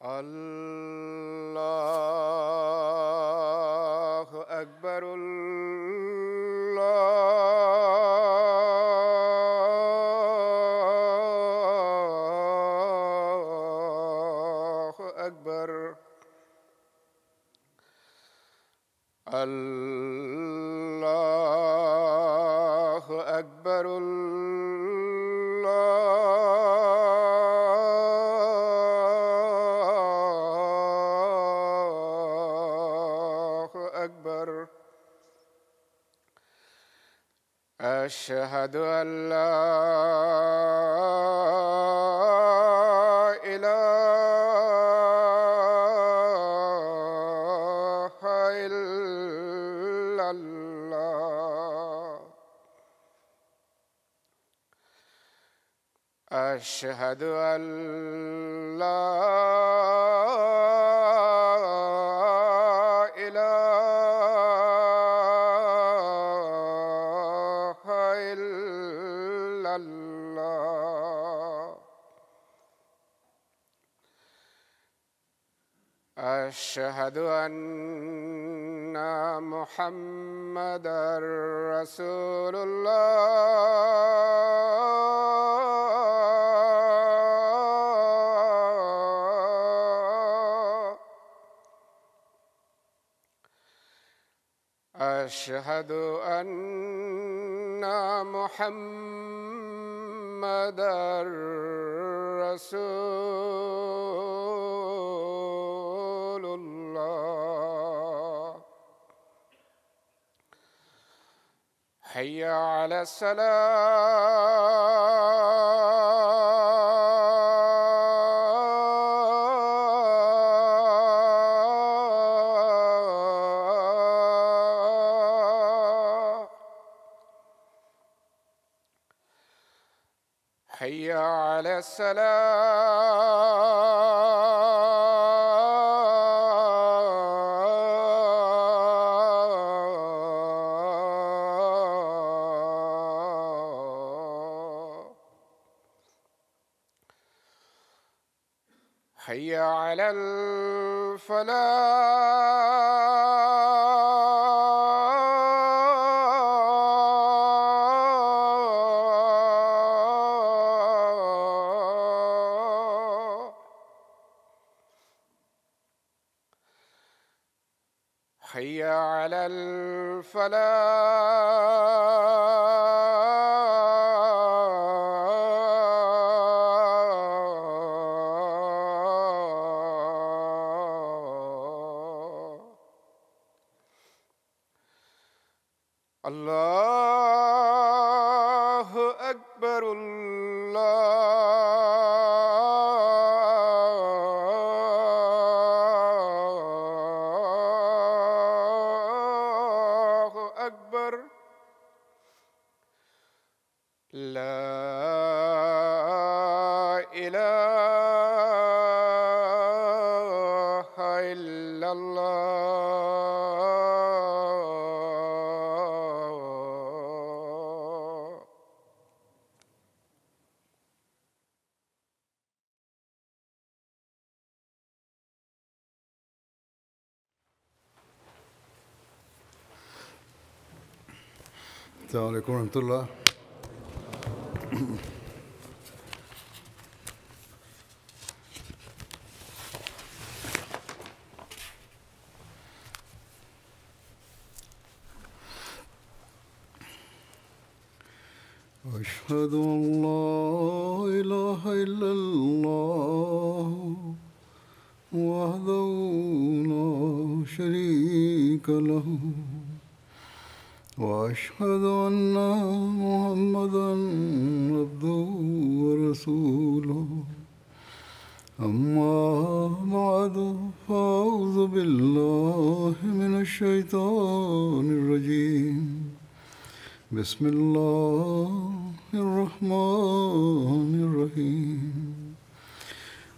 الله أكبر. الله أكبر. الله أكبر. أشهد أن لا إله إلا الله. أشهد أن لا أشهد أن محمدًا رسول الله. أشهد أن محمدًا رسول الله. حي على الصلاة. حي على الصلاة. حي على الفلاح. حي على الفلاح. الله أكبر. الله أكبر. لا إله إلا الله. السلام عليكم ورحمة الله. أشهد أن لا إله إلا الله وحده لا شريك له وأشهد أن محمدًا عبده ورسوله. أما بعد فأعوذ بالله من الشيطان الرجيم. بسم الله الرحمن الرحيم.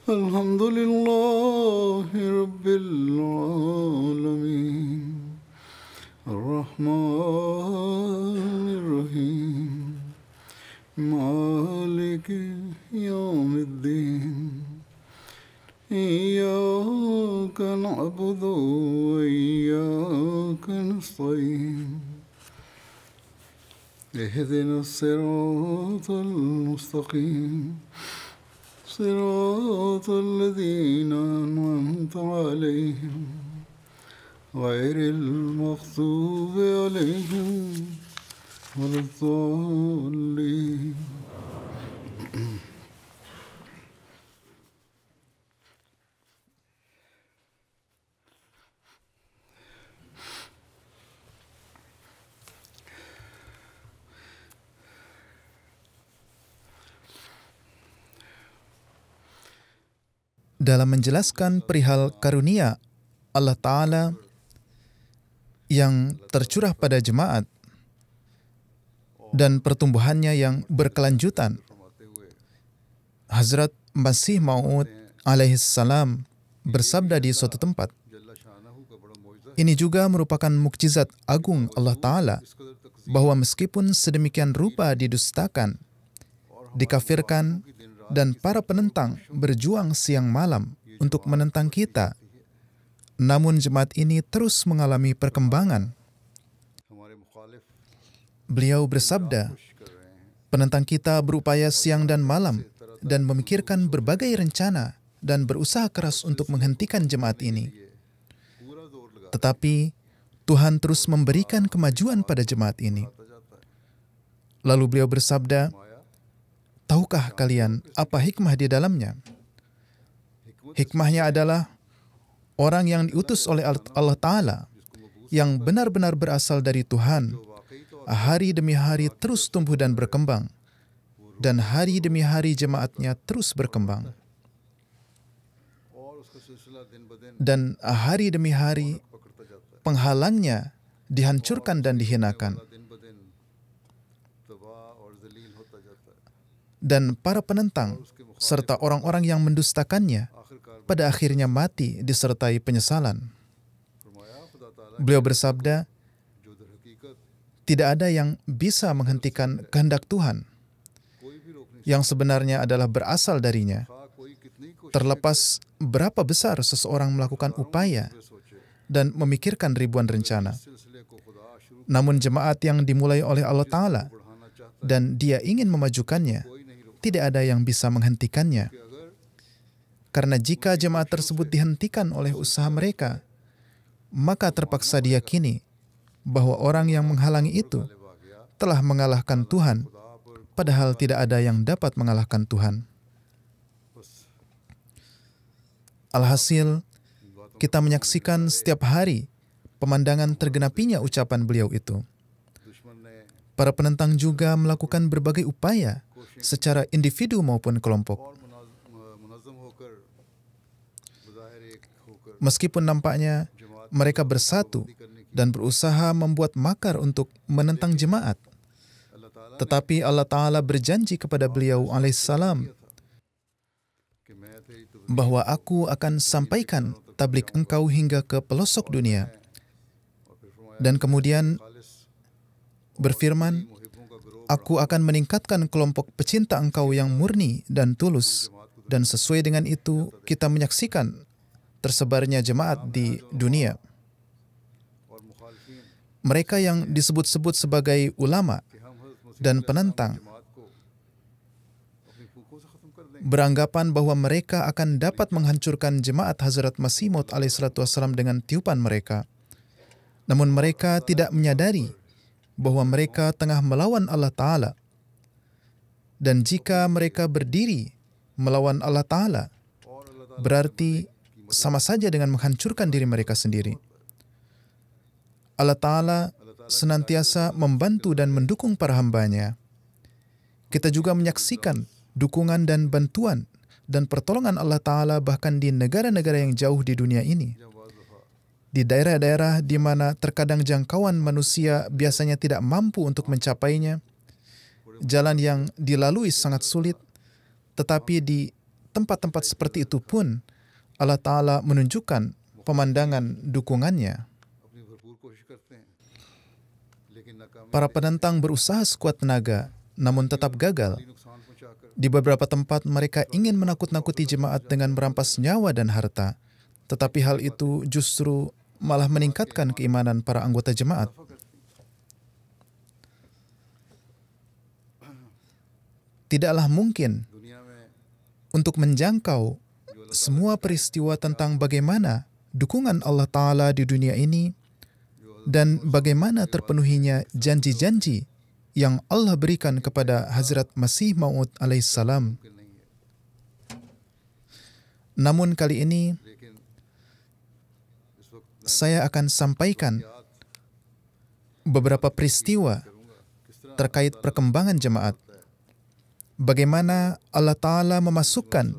الحمد لله رب العالمين. الرحمن الرحيم. مالك يوم الدين. إياك نعبد وإياك نستعين اهدنا الصراط المستقيم صراط الذين أنعمت عليهم غير المغضوب عليهم ولا الضالين. Dalam menjelaskan perihal karunia Allah Ta'ala yang tercurah pada jemaat dan pertumbuhannya yang berkelanjutan, Hazrat Masih Maud alaihi salam bersabda di suatu tempat, ini juga merupakan mukjizat agung Allah Ta'ala, bahwa meskipun sedemikian rupa didustakan, dikafirkan, dan para penentang berjuang siang malam untuk menentang kita, namun jemaat ini terus mengalami perkembangan. Beliau bersabda, penentang kita berupaya siang dan malam dan memikirkan berbagai rencana dan berusaha keras untuk menghentikan jemaat ini. Tetapi Tuhan terus memberikan kemajuan pada jemaat ini. Lalu beliau bersabda, tahukah kalian apa hikmah di dalamnya? Hikmahnya adalah orang yang diutus oleh Allah Ta'ala, yang benar-benar berasal dari Tuhan, hari demi hari terus tumbuh dan berkembang, dan hari demi hari jemaatnya terus berkembang. Dan hari demi hari penghalangnya dihancurkan dan dihinakan. Dan para penentang serta orang-orang yang mendustakannya pada akhirnya mati disertai penyesalan. Beliau bersabda, tidak ada yang bisa menghentikan kehendak Tuhan, yang sebenarnya adalah berasal darinya. Terlepas berapa besar seseorang melakukan upaya dan memikirkan ribuan rencana. Namun jemaat yang dimulai oleh Allah Ta'ala dan Dia ingin memajukannya, tidak ada yang bisa menghentikannya. Karena jika jemaat tersebut dihentikan oleh usaha mereka, maka terpaksa diyakini bahwa orang yang menghalangi itu telah mengalahkan Tuhan, padahal tidak ada yang dapat mengalahkan Tuhan. Alhasil, kita menyaksikan setiap hari pemandangan tergenapinya ucapan beliau itu. Para penentang juga melakukan berbagai upaya secara individu maupun kelompok. Meskipun nampaknya mereka bersatu dan berusaha membuat makar untuk menentang jemaat, tetapi Allah Ta'ala berjanji kepada beliau alaihissalam bahwa aku akan sampaikan tablik engkau hingga ke pelosok dunia. Dan kemudian berfirman, aku akan meningkatkan kelompok pecinta engkau yang murni dan tulus. Dan sesuai dengan itu, kita menyaksikan tersebarnya jemaat di dunia. Mereka yang disebut-sebut sebagai ulama dan penentang beranggapan bahwa mereka akan dapat menghancurkan jemaat Hazrat Masih Maud alaihissalam dengan tiupan mereka. Namun mereka tidak menyadari bahwa mereka tengah melawan Allah Ta'ala. Dan jika mereka berdiri melawan Allah Ta'ala, berarti sama saja dengan menghancurkan diri mereka sendiri. Allah Ta'ala senantiasa membantu dan mendukung para hamba-Nya. Kita juga menyaksikan dukungan dan bantuan dan pertolongan Allah Ta'ala bahkan di negara-negara yang jauh di dunia ini. Di daerah-daerah di mana terkadang jangkauan manusia biasanya tidak mampu untuk mencapainya, jalan yang dilalui sangat sulit, tetapi di tempat-tempat seperti itu pun Allah Ta'ala menunjukkan pemandangan dukungannya. Para penentang berusaha sekuat tenaga, namun tetap gagal. Di beberapa tempat mereka ingin menakut-nakuti jemaat dengan merampas nyawa dan harta, tetapi hal itu justru malah meningkatkan keimanan para anggota jemaat. Tidaklah mungkin untuk menjangkau semua peristiwa tentang bagaimana dukungan Allah Ta'ala di dunia ini dan bagaimana terpenuhinya janji-janji yang Allah berikan kepada Hazrat Masih Maud alaihissalam. Namun kali ini saya akan sampaikan beberapa peristiwa terkait perkembangan jemaat. Bagaimana Allah Ta'ala memasukkan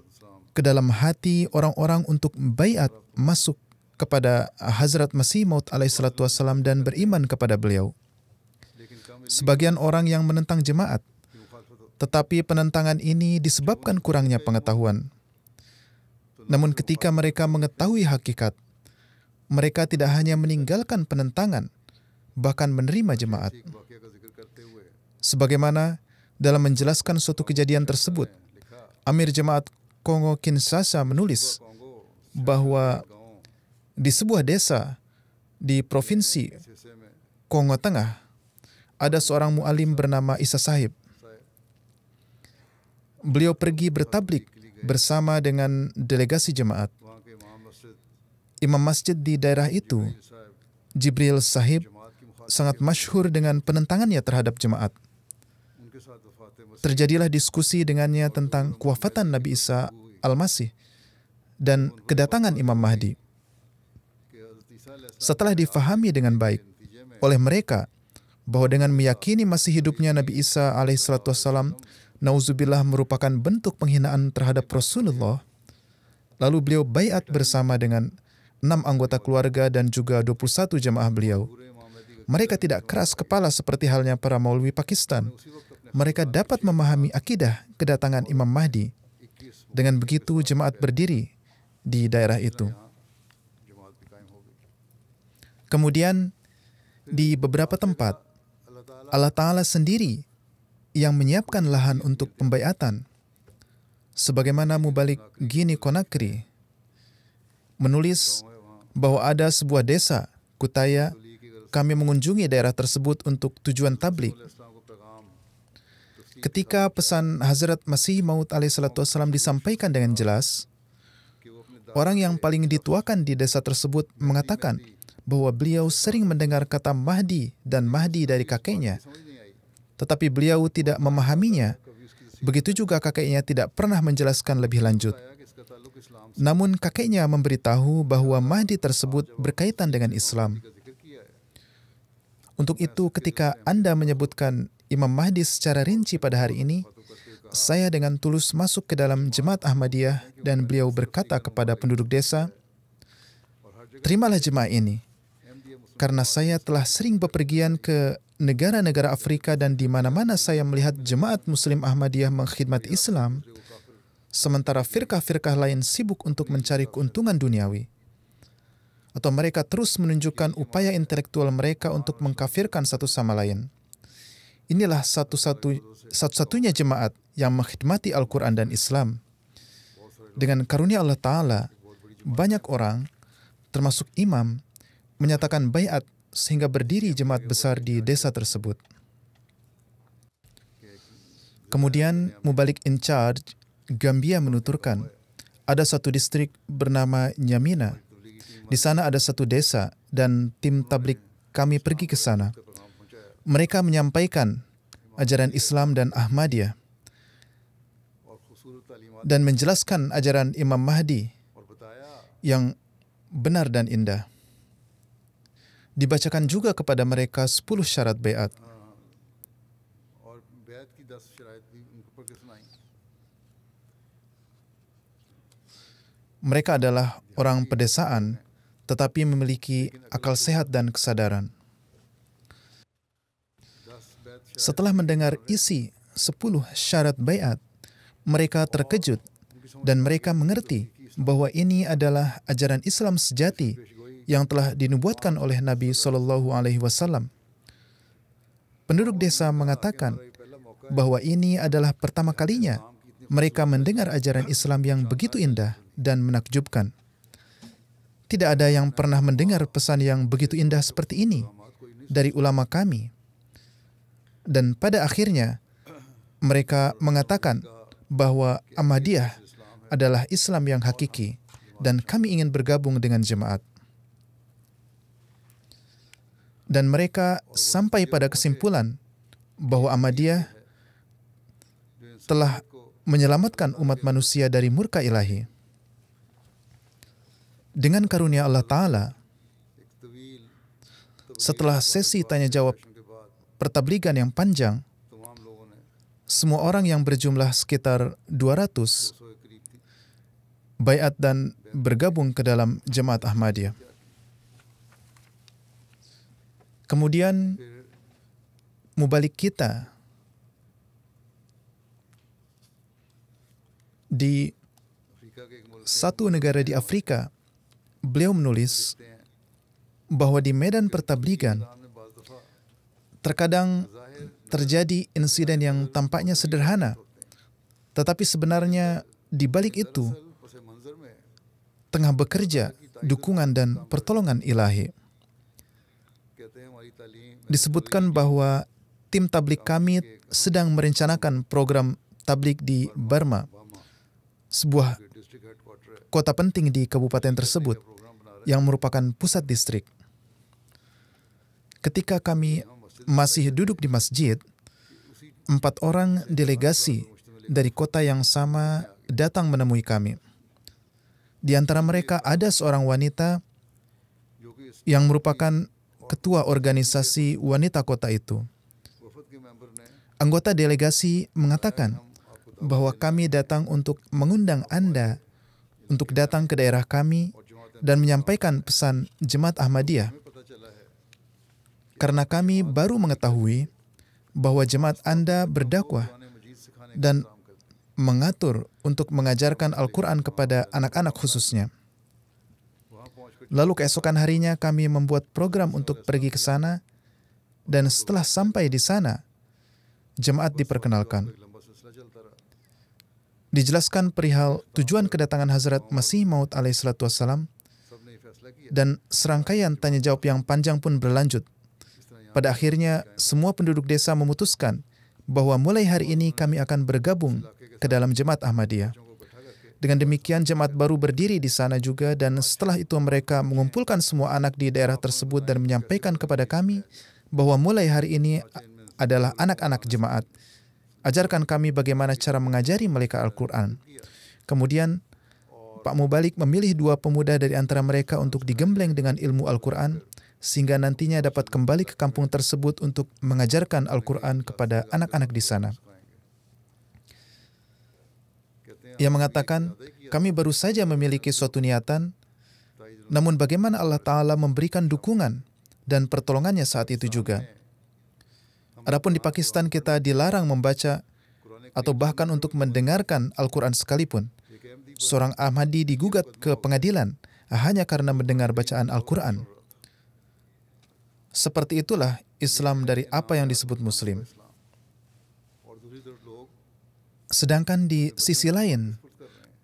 ke dalam hati orang-orang untuk baiat masuk kepada Hazrat Masih Maud alaihissalam dan beriman kepada beliau. Sebagian orang yang menentang jemaat, tetapi penentangan ini disebabkan kurangnya pengetahuan. Namun ketika mereka mengetahui hakikat, mereka tidak hanya meninggalkan penentangan, bahkan menerima jemaat. Sebagaimana dalam menjelaskan suatu kejadian tersebut, Amir Jemaat Kongo Kinshasa menulis bahwa di sebuah desa di provinsi Kongo Tengah, ada seorang mu'alim bernama Isa Sahib. Beliau pergi bertablik bersama dengan delegasi jemaat. Imam masjid di daerah itu, Jibril Sahib, sangat masyhur dengan penentangannya terhadap jemaat. Terjadilah diskusi dengannya tentang kewafatan Nabi Isa Al-Masih dan kedatangan Imam Mahdi. Setelah difahami dengan baik oleh mereka bahwa dengan meyakini masih hidupnya Nabi Isa alaihissalam, nauzubillah, merupakan bentuk penghinaan terhadap Rasulullah, lalu beliau baiat bersama dengan 6 anggota keluarga dan juga 21 jamaah beliau. Mereka tidak keras kepala seperti halnya para maulwi Pakistan. Mereka dapat memahami akidah kedatangan Imam Mahdi. Dengan begitu jemaat berdiri di daerah itu. Kemudian di beberapa tempat Allah Ta'ala sendiri yang menyiapkan lahan untuk pembaiatan. Sebagaimana Mubalik Gini Konakri menulis bahwa ada sebuah desa, Kutaya, kami mengunjungi daerah tersebut untuk tujuan tablik. Ketika pesan Hazrat Masih Maud alaihissalam disampaikan dengan jelas, orang yang paling dituakan di desa tersebut mengatakan bahwa beliau sering mendengar kata Mahdi dan Mahdi dari kakeknya, tetapi beliau tidak memahaminya. Begitu juga kakeknya tidak pernah menjelaskan lebih lanjut. Namun kakeknya memberitahu bahwa Mahdi tersebut berkaitan dengan Islam. Untuk itu, ketika Anda menyebutkan Imam Mahdi secara rinci pada hari ini, saya dengan tulus masuk ke dalam Jemaat Ahmadiyah dan beliau berkata kepada penduduk desa, "Terimalah jemaah ini, karena saya telah sering bepergian ke negara-negara Afrika dan di mana-mana saya melihat Jemaat Muslim Ahmadiyah mengkhidmati Islam, sementara firqah-firqah lain sibuk untuk mencari keuntungan duniawi. Atau mereka terus menunjukkan upaya intelektual mereka untuk mengkafirkan satu sama lain. Inilah satu-satunya jemaat yang mengkhidmati Al-Quran dan Islam. Dengan karunia Allah Ta'ala, banyak orang, termasuk imam, menyatakan baiat sehingga berdiri jemaat besar di desa tersebut." Kemudian Mubalik in charge Gambia menuturkan, ada satu distrik bernama Nyamina. Di sana ada satu desa dan tim tablik kami pergi ke sana. Mereka menyampaikan ajaran Islam dan Ahmadiyah dan menjelaskan ajaran Imam Mahdi yang benar dan indah. Dibacakan juga kepada mereka 10 syarat baiat. Mereka adalah orang pedesaan, tetapi memiliki akal sehat dan kesadaran. Setelah mendengar isi 10 syarat baiat, mereka terkejut dan mereka mengerti bahwa ini adalah ajaran Islam sejati yang telah dinubuatkan oleh Nabi SAW. Penduduk desa mengatakan bahwa ini adalah pertama kalinya mereka mendengar ajaran Islam yang begitu indah dan menakjubkan. Tidak ada yang pernah mendengar pesan yang begitu indah seperti ini dari ulama kami. Dan pada akhirnya, mereka mengatakan bahwa Ahmadiyah adalah Islam yang hakiki dan kami ingin bergabung dengan jemaat. Dan mereka sampai pada kesimpulan bahwa Ahmadiyah telah menyelamatkan umat manusia dari murka ilahi. Dengan karunia Allah Ta'ala, setelah sesi tanya jawab pertabligan yang panjang, semua orang yang berjumlah sekitar 200 baiat dan bergabung ke dalam jemaat Ahmadiyah. Kemudian mubalik kita di satu negara di Afrika, beliau menulis bahwa di medan pertabligan terkadang terjadi insiden yang tampaknya sederhana, tetapi sebenarnya di balik itu tengah bekerja dukungan dan pertolongan ilahi. Disebutkan bahwa tim tablik kami sedang merencanakan program tablik di Burma, sebuah kota penting di kabupaten tersebut yang merupakan pusat distrik. Ketika kami masih duduk di masjid, 4 orang delegasi dari kota yang sama datang menemui kami. Di antara mereka ada seorang wanita yang merupakan ketua organisasi wanita kota itu. Anggota delegasi mengatakan bahwa kami datang untuk mengundang Anda untuk datang ke daerah kami dan menyampaikan pesan Jemaat Ahmadiyah. Karena kami baru mengetahui bahwa jemaat Anda berdakwah dan mengatur untuk mengajarkan Al-Quran kepada anak-anak khususnya. Lalu keesokan harinya kami membuat program untuk pergi ke sana, dan setelah sampai di sana, jemaat diperkenalkan. Dijelaskan perihal tujuan kedatangan Hazrat Masih Maud alaihissalatu wassalam, dan serangkaian tanya jawab yang panjang pun berlanjut. Pada akhirnya, semua penduduk desa memutuskan bahwa mulai hari ini kami akan bergabung ke dalam jemaat Ahmadiyah. Dengan demikian, jemaat baru berdiri di sana juga, dan setelah itu mereka mengumpulkan semua anak di daerah tersebut dan menyampaikan kepada kami bahwa mulai hari ini adalah anak-anak jemaat. Ajarkan kami bagaimana cara mengajari mereka Al-Quran. Kemudian, Pak Mubalik memilih 2 pemuda dari antara mereka untuk digembleng dengan ilmu Al-Quran, sehingga nantinya dapat kembali ke kampung tersebut untuk mengajarkan Al-Quran kepada anak-anak di sana. Ia mengatakan, kami baru saja memiliki suatu niatan, namun bagaimana Allah Ta'ala memberikan dukungan dan pertolongannya saat itu juga. Adapun di Pakistan kita dilarang membaca atau bahkan untuk mendengarkan Al-Quran sekalipun. Seorang Ahmadi digugat ke pengadilan hanya karena mendengar bacaan Al-Quran. Seperti itulah Islam dari apa yang disebut Muslim. Sedangkan di sisi lain,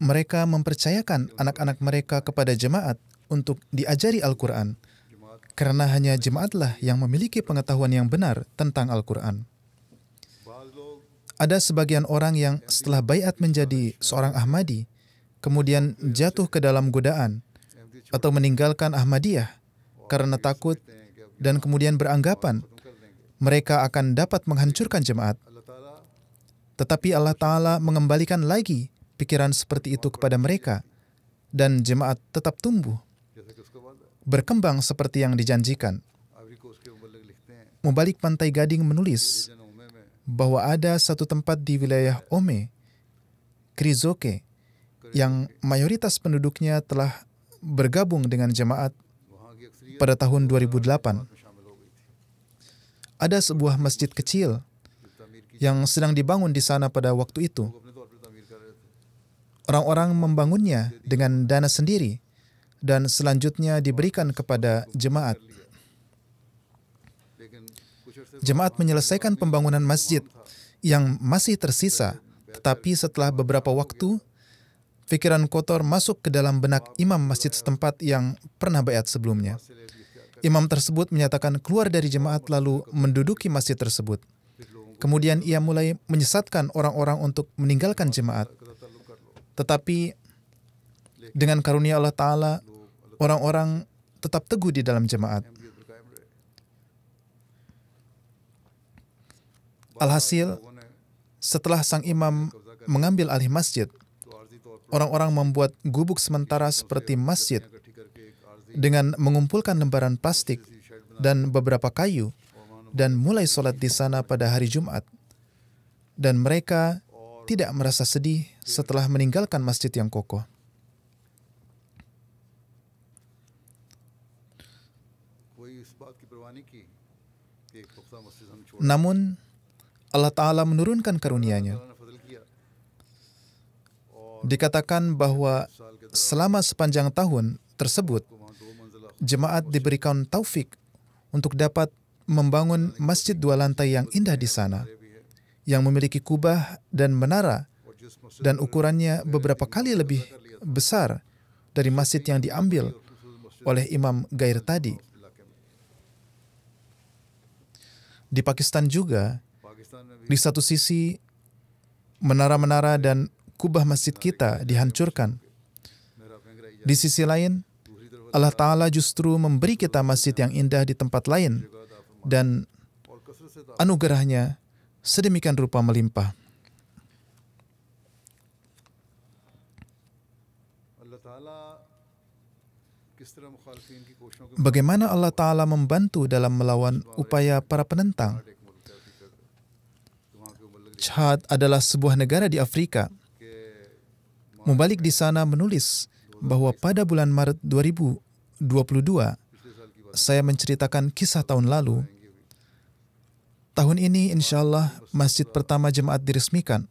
mereka mempercayakan anak-anak mereka kepada jemaat untuk diajari Al-Quran, karena hanya jemaatlah yang memiliki pengetahuan yang benar tentang Al-Quran. Ada sebagian orang yang setelah baiat menjadi seorang Ahmadi, kemudian jatuh ke dalam godaan atau meninggalkan Ahmadiyah karena takut dan kemudian beranggapan mereka akan dapat menghancurkan jemaat. Tetapi Allah Ta'ala mengembalikan lagi pikiran seperti itu kepada mereka, dan jemaat tetap tumbuh, berkembang seperti yang dijanjikan. Mubalik Pantai Gading menulis bahwa ada satu tempat di wilayah Ome, Krizoke, yang mayoritas penduduknya telah bergabung dengan jemaat pada tahun 2008. Ada sebuah masjid kecil yang sedang dibangun di sana pada waktu itu. Orang-orang membangunnya dengan dana sendiri dan selanjutnya diberikan kepada jemaat. Jemaat menyelesaikan pembangunan masjid yang masih tersisa Tetapi setelah beberapa waktu, pikiran kotor masuk ke dalam benak imam masjid setempat yang pernah baiat sebelumnya. Imam tersebut menyatakan keluar dari jemaat lalu menduduki masjid tersebut. Kemudian ia mulai menyesatkan orang-orang untuk meninggalkan jemaat. Tetapi dengan karunia Allah Ta'ala, orang-orang tetap teguh di dalam jemaat. Alhasil, setelah sang imam mengambil alih masjid, orang-orang membuat gubuk sementara seperti masjid dengan mengumpulkan lembaran plastik dan beberapa kayu dan mulai sholat di sana pada hari Jumat. Dan mereka tidak merasa sedih setelah meninggalkan masjid yang kokoh. Namun, Allah Ta'ala menurunkan karunia-Nya. Dikatakan bahwa selama sepanjang tahun tersebut, jemaat diberikan taufik untuk dapat membangun masjid 2 lantai yang indah di sana, yang memiliki kubah dan menara, dan ukurannya beberapa kali lebih besar dari masjid yang diambil oleh Imam Gair tadi. Di Pakistan juga, di satu sisi, menara-menara dan kubah masjid kita dihancurkan. Di sisi lain, Allah Ta'ala justru memberi kita masjid yang indah di tempat lain dan anugerahnya sedemikian rupa melimpah. Bagaimana Allah Ta'ala membantu dalam melawan upaya para penentang? Chad adalah sebuah negara di Afrika. Mubalik di sana menulis bahwa pada bulan Maret 2022, saya menceritakan kisah tahun lalu. Tahun ini insya Allah masjid pertama jemaat diresmikan.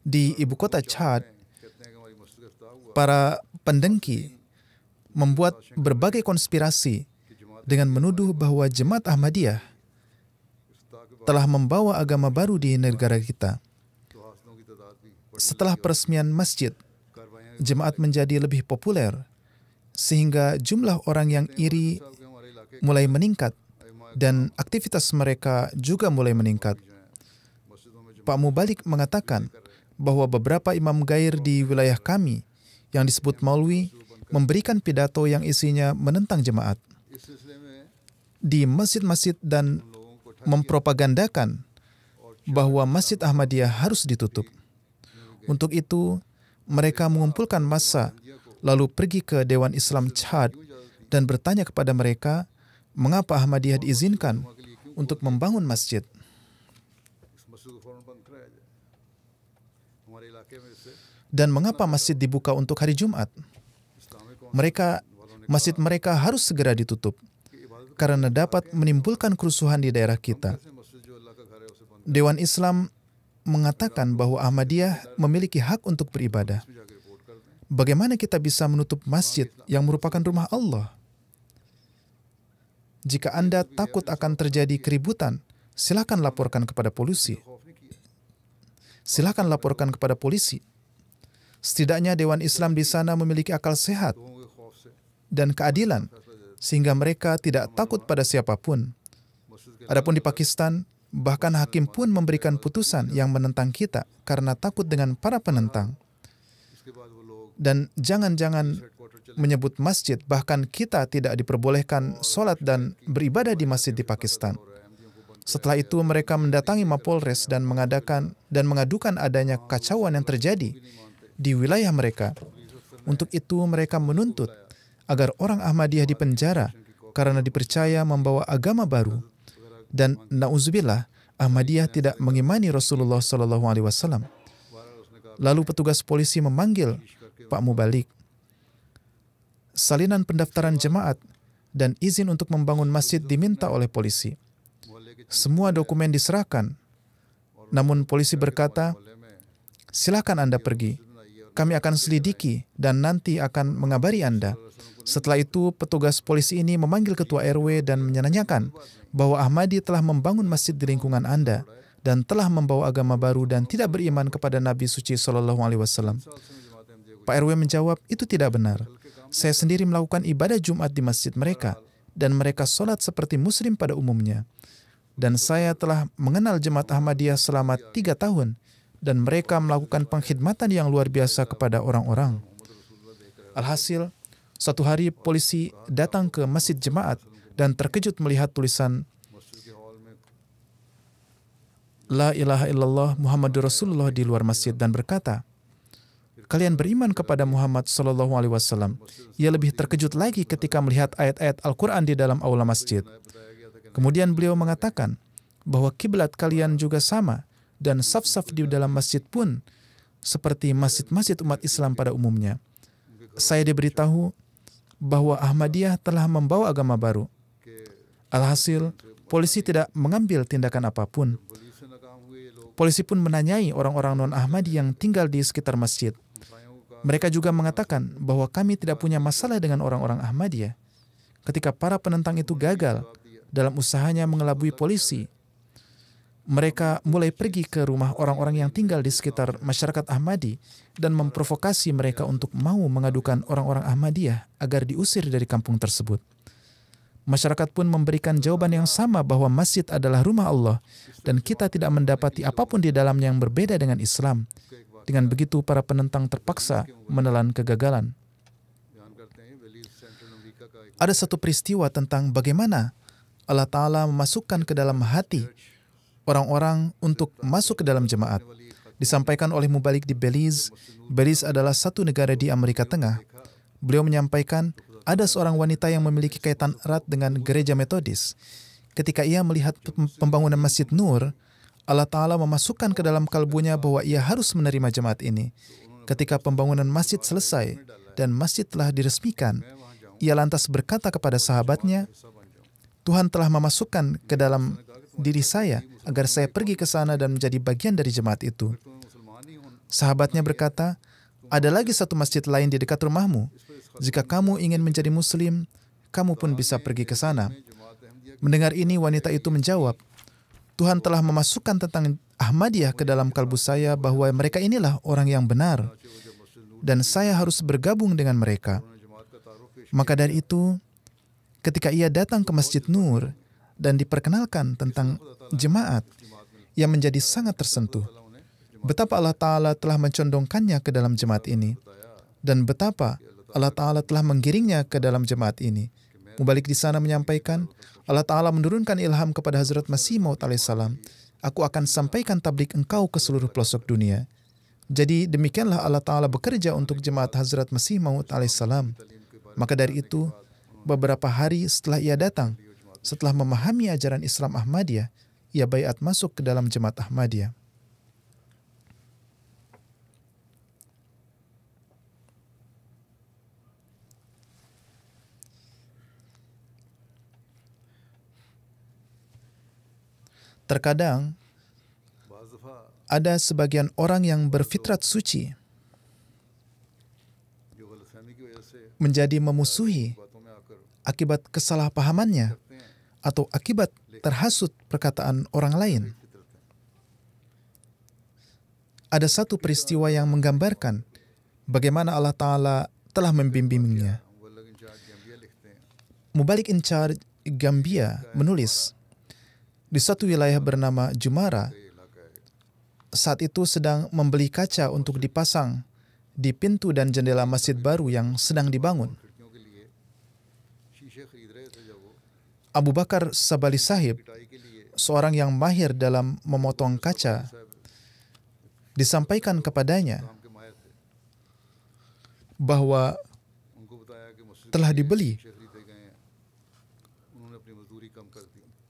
Di ibu kota Chad, para pendengki membuat berbagai konspirasi dengan menuduh bahwa jemaat Ahmadiyah telah membawa agama baru di negara kita. Setelah peresmian masjid, jemaat menjadi lebih populer, sehingga jumlah orang yang iri mulai meningkat dan aktivitas mereka juga mulai meningkat. Pak Mubalik mengatakan bahwa beberapa imam gair di wilayah kami yang disebut Maulwi memberikan pidato yang isinya menentang jemaat di masjid-masjid dan mempropagandakan bahwa Masjid Ahmadiyah harus ditutup. Untuk itu, mereka mengumpulkan massa lalu pergi ke Dewan Islam Chad dan bertanya kepada mereka mengapa Ahmadiyah diizinkan untuk membangun masjid. Dan mengapa masjid dibuka untuk hari Jumat? Masjid mereka harus segera ditutup karena dapat menimbulkan kerusuhan di daerah kita. Dewan Islam mengatakan bahwa Ahmadiyah memiliki hak untuk beribadah. Bagaimana kita bisa menutup masjid yang merupakan rumah Allah? Jika Anda takut akan terjadi keributan, silakan laporkan kepada polisi. Silakan laporkan kepada polisi. Setidaknya Dewan Islam di sana memiliki akal sehat dan keadilan, sehingga mereka tidak takut pada siapapun. Adapun di Pakistan, bahkan hakim pun memberikan putusan yang menentang kita karena takut dengan para penentang. Dan jangan-jangan menyebut masjid, bahkan kita tidak diperbolehkan sholat dan beribadah di masjid di Pakistan. Setelah itu mereka mendatangi Mapolres dan mengadukan adanya kacauan yang terjadi di wilayah mereka. Untuk itu mereka menuntut agar orang Ahmadiyah dipenjara karena dipercaya membawa agama baru. Dan na'udzubillah, Ahmadiyah tidak mengimani Rasulullah SAW. Lalu petugas polisi memanggil Pak Mubalik. Salinan pendaftaran jemaat dan izin untuk membangun masjid diminta oleh polisi. Semua dokumen diserahkan. Namun polisi berkata, silakan Anda pergi. Kami akan selidiki dan nanti akan mengabari Anda. Setelah itu, petugas polisi ini memanggil ketua RW dan menanyakan bahwa Ahmadi telah membangun masjid di lingkungan Anda dan telah membawa agama baru dan tidak beriman kepada Nabi suci Shallallahu Alaihi Wasallam. Pak RW menjawab, itu tidak benar. Saya sendiri melakukan ibadah Jumat di masjid mereka dan mereka sholat seperti muslim pada umumnya. Dan saya telah mengenal jemaat Ahmadiyah selama 3 tahun dan mereka melakukan pengkhidmatan yang luar biasa kepada orang-orang. Alhasil, suatu hari polisi datang ke masjid jemaat dan terkejut melihat tulisan La ilaha illallah Muhammadur Rasulullah di luar masjid dan berkata, kalian beriman kepada Muhammad Sallallahu Alaihi Wasallam. Ia lebih terkejut lagi ketika melihat ayat-ayat Al-Quran di dalam aula masjid. Kemudian beliau mengatakan bahwa kiblat kalian juga sama dan saf-saf di dalam masjid pun seperti masjid-masjid umat Islam pada umumnya. Saya diberitahu bahwa Ahmadiyah telah membawa agama baru. Alhasil, polisi tidak mengambil tindakan apapun. Polisi pun menanyai orang-orang non-Ahmadi yang tinggal di sekitar masjid. Mereka juga mengatakan bahwa kami tidak punya masalah dengan orang-orang Ahmadiyah. Ketika para penentang itu gagal dalam usahanya mengelabui polisi, mereka mulai pergi ke rumah orang-orang yang tinggal di sekitar masyarakat Ahmadi dan memprovokasi mereka untuk mau mengadukan orang-orang Ahmadiyah agar diusir dari kampung tersebut. Masyarakat pun memberikan jawaban yang sama bahwa masjid adalah rumah Allah dan kita tidak mendapati apapun di dalamnya yang berbeda dengan Islam. Dengan begitu, para penentang terpaksa menelan kegagalan. Ada satu peristiwa tentang bagaimana Allah Ta'ala memasukkan ke dalam hati orang-orang untuk masuk ke dalam jemaat. Disampaikan oleh Mubalik di Belize. Belize adalah satu negara di Amerika Tengah. Beliau menyampaikan, ada seorang wanita yang memiliki kaitan erat dengan gereja Metodis. Ketika ia melihat pembangunan Masjid Nur, Allah Ta'ala memasukkan ke dalam kalbunya bahwa ia harus menerima jemaat ini. Ketika pembangunan masjid selesai dan masjid telah diresmikan, ia lantas berkata kepada sahabatnya, Tuhan telah memasukkan ke dalam diri saya agar saya pergi ke sana dan menjadi bagian dari jemaat itu. Sahabatnya berkata, ada lagi satu masjid lain di dekat rumahmu. Jika kamu ingin menjadi muslim, kamu pun bisa pergi ke sana. Mendengar ini, wanita itu menjawab, Tuhan telah memasukkan tentang Ahmadiyah ke dalam kalbu saya bahwa mereka inilah orang yang benar dan saya harus bergabung dengan mereka. Maka dari itu, ketika ia datang ke Masjid Nur dan diperkenalkan tentang jemaat, ia menjadi sangat tersentuh. Betapa Allah Ta'ala telah mencondongkannya ke dalam jemaat ini dan betapa Allah Ta'ala telah menggiringnya ke dalam jemaat ini. Mubalik di sana menyampaikan, Allah Ta'ala menurunkan ilham kepada Hazrat Masih Maud alaihissalam, aku akan sampaikan tablik engkau ke seluruh pelosok dunia. Jadi demikianlah Allah Ta'ala bekerja untuk jemaat Hazrat Masih Maud alaihissalam. Maka dari itu, beberapa hari setelah ia datang, setelah memahami ajaran Islam Ahmadiyah, ia baiat masuk ke dalam jemaat Ahmadiyah. Terkadang, ada sebagian orang yang berfitrat suci menjadi memusuhi akibat kesalahpahamannya atau akibat terhasut perkataan orang lain. Ada satu peristiwa yang menggambarkan bagaimana Allah Ta'ala telah membimbingnya. Mubalik in charge Gambia menulis, di satu wilayah bernama Jumara, saat itu sedang membeli kaca untuk dipasang di pintu dan jendela masjid baru yang sedang dibangun. Abu Bakar Sabali Sahib, seorang yang mahir dalam memotong kaca, disampaikan kepadanya bahwa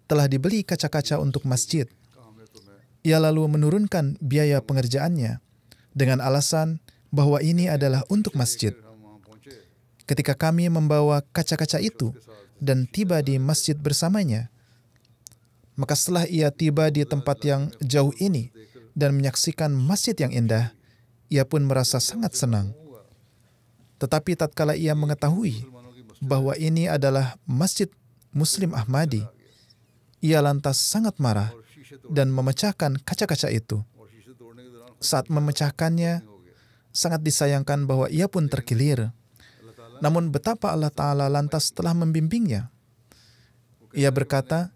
telah dibeli kaca-kaca untuk masjid. Ia lalu menurunkan biaya pengerjaannya dengan alasan bahwa ini adalah untuk masjid. Ketika kami membawa kaca-kaca itu dan tiba di masjid bersamanya, maka setelah ia tiba di tempat yang jauh ini dan menyaksikan masjid yang indah, ia pun merasa sangat senang. Tetapi tatkala ia mengetahui bahwa ini adalah Masjid Muslim Ahmadi, ia lantas sangat marah dan memecahkan kaca-kaca itu. Saat memecahkannya, sangat disayangkan bahwa ia pun terkilir. Namun betapa Allah Ta'ala lantas telah membimbingnya. Ia berkata,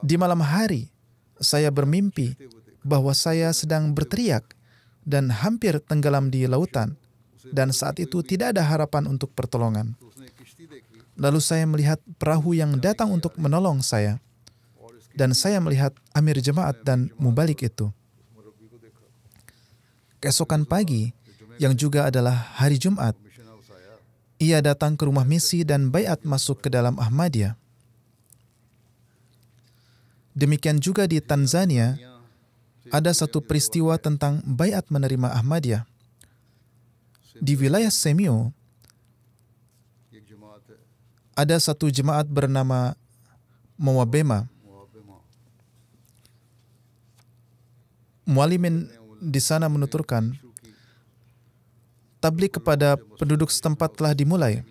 "Di malam hari, saya bermimpi bahwa saya sedang berteriak dan hampir tenggelam di lautan. Dan saat itu tidak ada harapan untuk pertolongan. Lalu saya melihat perahu yang datang untuk menolong saya. Dan saya melihat amir jemaat dan mubalik itu. Keesokan pagi, yang juga adalah hari Jumat, ia datang ke rumah misi dan baiat masuk ke dalam Ahmadiyah. Demikian juga di Tanzania, ada satu peristiwa tentang baiat menerima Ahmadiyah. Di wilayah Semio, ada satu jemaat bernama Mawabema. Mualimin di sana menuturkan, tabligh kepada penduduk setempat telah dimulai.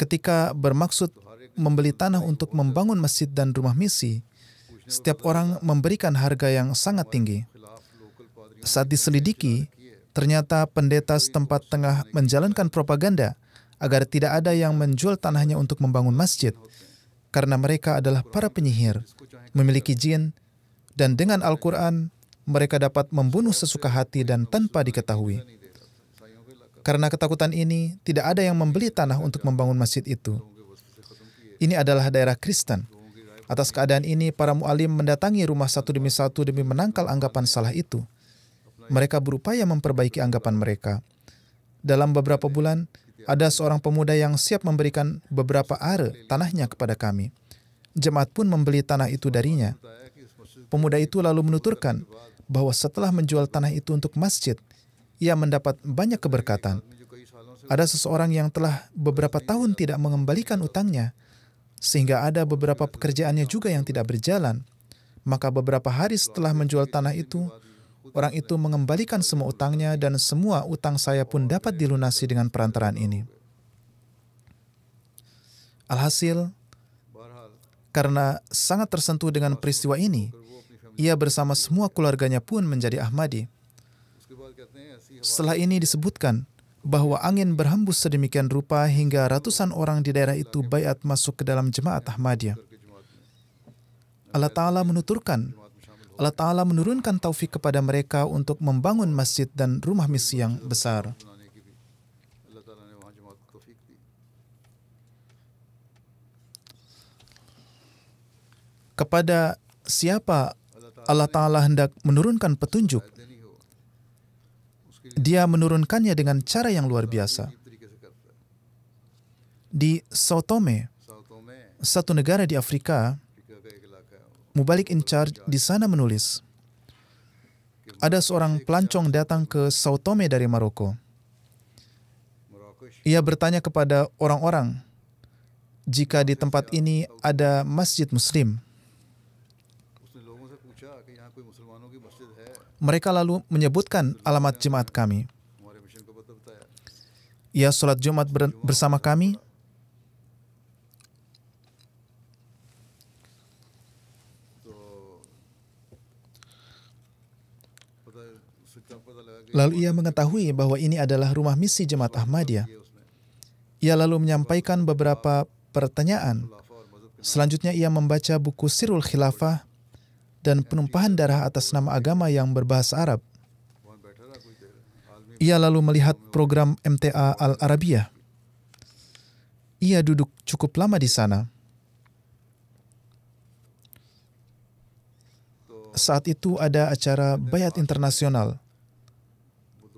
Ketika bermaksud membeli tanah untuk membangun masjid dan rumah misi, setiap orang memberikan harga yang sangat tinggi. Saat diselidiki, ternyata pendeta setempat tengah menjalankan propaganda agar tidak ada yang menjual tanahnya untuk membangun masjid, karena mereka adalah para penyihir, memiliki jin, dan dengan Al-Quran, mereka dapat membunuh sesuka hati dan tanpa diketahui. Karena ketakutan ini, tidak ada yang membeli tanah untuk membangun masjid itu. Ini adalah daerah Kristen. Atas keadaan ini, para mu'alim mendatangi rumah satu demi menangkal anggapan salah itu. Mereka berupaya memperbaiki anggapan mereka. Dalam beberapa bulan, ada seorang pemuda yang siap memberikan beberapa are tanahnya kepada kami. Jemaat pun membeli tanah itu darinya. Pemuda itu lalu menuturkan bahwa setelah menjual tanah itu untuk masjid, ia mendapat banyak keberkatan. Ada seseorang yang telah beberapa tahun tidak mengembalikan utangnya, sehingga ada beberapa pekerjaannya juga yang tidak berjalan. Maka beberapa hari setelah menjual tanah itu, orang itu mengembalikan semua utangnya dan semua utang saya pun dapat dilunasi dengan perantaraan ini. Alhasil, karena sangat tersentuh dengan peristiwa ini, ia bersama semua keluarganya pun menjadi Ahmadi. Setelah ini disebutkan bahwa angin berhembus sedemikian rupa hingga ratusan orang di daerah itu baiat masuk ke dalam jemaat Ahmadiyah. Allah Ta'ala menuturkan, Allah Ta'ala menurunkan taufik kepada mereka untuk membangun masjid dan rumah misi yang besar. Kepada siapa Allah Ta'ala hendak menurunkan petunjuk, Dia menurunkannya dengan cara yang luar biasa. Di Sao Tome, satu negara di Afrika, Mubalik in charge di sana menulis, ada seorang pelancong datang ke Sao Tome dari Maroko. Ia bertanya kepada orang-orang, jika di tempat ini ada masjid Muslim. Mereka lalu menyebutkan alamat jemaat kami. Ia sholat Jumat bersama kami. Lalu ia mengetahui bahwa ini adalah rumah misi jemaat Ahmadiyah. Ia lalu menyampaikan beberapa pertanyaan. Selanjutnya ia membaca buku Sirul Khilafah dan penumpahan darah atas nama agama yang berbahasa Arab. Ia lalu melihat program MTA Al-Arabiyah. Ia duduk cukup lama di sana. Saat itu ada acara Baiat Internasional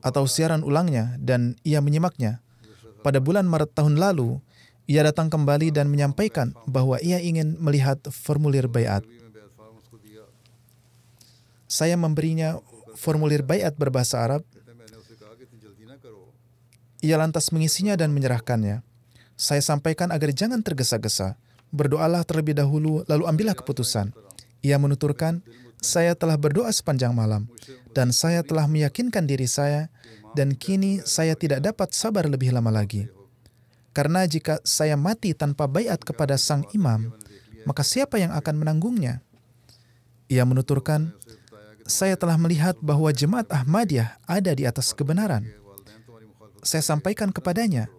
atau siaran ulangnya dan ia menyimaknya. Pada bulan Maret tahun lalu, ia datang kembali dan menyampaikan bahwa ia ingin melihat formulir baiat. Saya memberinya formulir baiat berbahasa Arab. Ia lantas mengisinya dan menyerahkannya. Saya sampaikan agar jangan tergesa-gesa. Berdoalah terlebih dahulu, lalu ambillah keputusan. Ia menuturkan, saya telah berdoa sepanjang malam, dan saya telah meyakinkan diri saya, dan kini saya tidak dapat sabar lebih lama lagi. Karena jika saya mati tanpa baiat kepada sang imam, maka siapa yang akan menanggungnya? Ia menuturkan, saya telah melihat bahwa jemaat Ahmadiyah ada di atas kebenaran. Saya sampaikan kepadanya,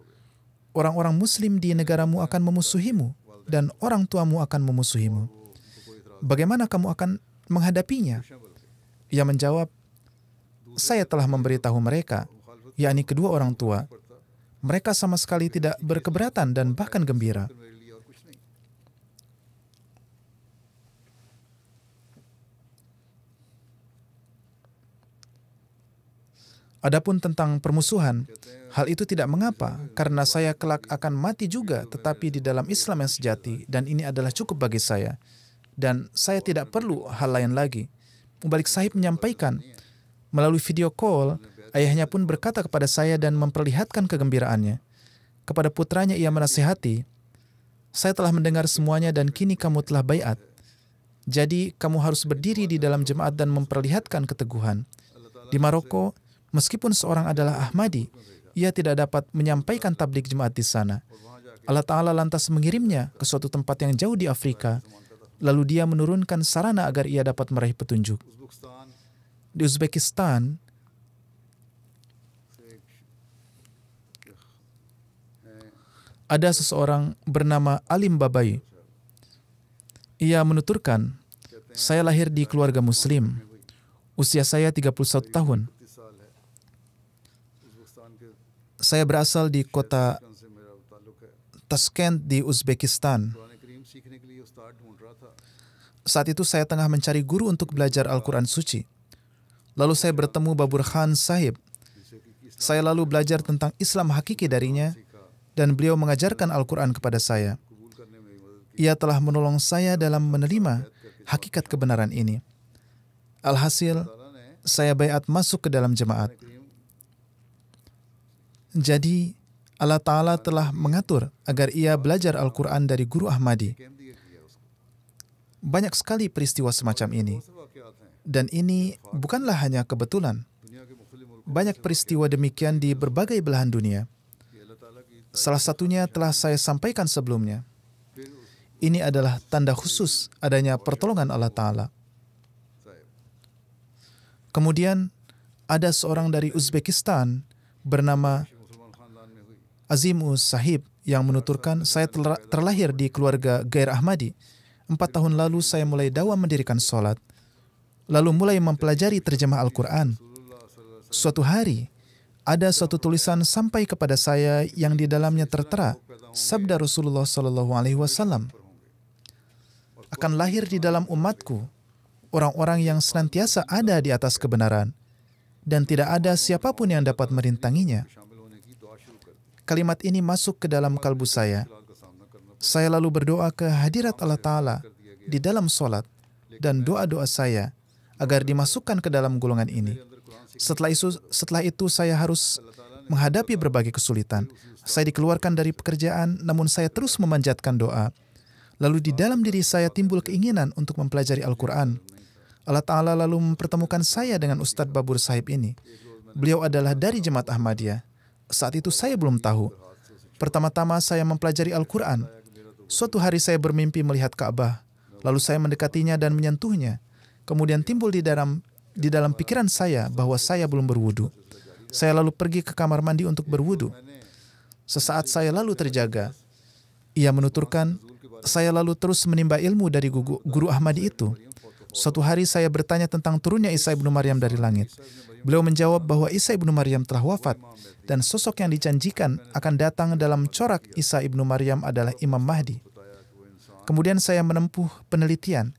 orang-orang muslim di negaramu akan memusuhimu dan orang tuamu akan memusuhimu. Bagaimana kamu akan menghadapinya? Ia menjawab, saya telah memberitahu mereka, yakni kedua orang tua. Mereka sama sekali tidak berkeberatan dan bahkan gembira. Adapun tentang permusuhan, hal itu tidak mengapa, karena saya kelak akan mati juga, tetapi di dalam Islam yang sejati, dan ini adalah cukup bagi saya. Dan saya tidak perlu hal lain lagi. Mubalik Sahib menyampaikan, melalui video call, ayahnya pun berkata kepada saya dan memperlihatkan kegembiraannya. Kepada putranya ia menasihati, saya telah mendengar semuanya dan kini kamu telah baiat. Jadi kamu harus berdiri di dalam jemaat dan memperlihatkan keteguhan. Di Maroko, meskipun seorang adalah Ahmadi, ia tidak dapat menyampaikan tabligh jemaat di sana. Allah Ta'ala lantas mengirimnya ke suatu tempat yang jauh di Afrika, lalu dia menurunkan sarana agar ia dapat meraih petunjuk. Di Uzbekistan, ada seseorang bernama Alim Babai. Ia menuturkan, saya lahir di keluarga muslim. Usia saya 31 tahun. Saya berasal di kota Tashkent di Uzbekistan. Saat itu saya tengah mencari guru untuk belajar Al-Quran Suci. Lalu saya bertemu Babur Khan Sahib. Saya lalu belajar tentang Islam hakiki darinya, dan beliau mengajarkan Al-Quran kepada saya. Ia telah menolong saya dalam menerima hakikat kebenaran ini. Alhasil, saya baiat masuk ke dalam jemaat. Jadi, Allah Ta'ala telah mengatur agar ia belajar Al-Quran dari guru Ahmadi. Banyak sekali peristiwa semacam ini. Dan ini bukanlah hanya kebetulan. Banyak peristiwa demikian di berbagai belahan dunia. Salah satunya telah saya sampaikan sebelumnya. Ini adalah tanda khusus adanya pertolongan Allah Ta'ala. Kemudian, ada seorang dari Uzbekistan bernama Azimus Sahib yang menuturkan, saya terlahir di keluarga Gair Ahmadi. 4 tahun lalu saya mulai dakwah mendirikan sholat, lalu mulai mempelajari terjemah Al-Quran. Suatu hari, ada suatu tulisan sampai kepada saya yang di dalamnya tertera sabda Rasulullah SAW, akan lahir di dalam umatku orang-orang yang senantiasa ada di atas kebenaran, dan tidak ada siapapun yang dapat merintanginya. Kalimat ini masuk ke dalam kalbu saya. Saya lalu berdoa ke hadirat Allah Ta'ala di dalam sholat dan doa-doa saya agar dimasukkan ke dalam golongan ini. Setelah itu saya harus menghadapi berbagai kesulitan. Saya dikeluarkan dari pekerjaan, namun saya terus memanjatkan doa. Lalu di dalam diri saya timbul keinginan untuk mempelajari Al-Quran. Allah Ta'ala lalu mempertemukan saya dengan Ustadz Babur Sahib ini. Beliau adalah dari Jemaat Ahmadiyah. Saat itu saya belum tahu. Pertama-tama saya mempelajari Al-Quran. Suatu hari saya bermimpi melihat Ka'bah. Lalu saya mendekatinya dan menyentuhnya. Kemudian timbul di dalam pikiran saya bahwa saya belum berwudu. Saya lalu pergi ke kamar mandi untuk berwudu. Sesaat saya lalu terjaga. Ia menuturkan, saya lalu terus menimba ilmu dari guru Ahmadi itu. Suatu hari saya bertanya tentang turunnya Isa ibnu Maryam dari langit. Beliau menjawab bahwa Isa ibnu Maryam telah wafat dan sosok yang dijanjikan akan datang dalam corak Isa ibnu Maryam adalah Imam Mahdi. Kemudian saya menempuh penelitian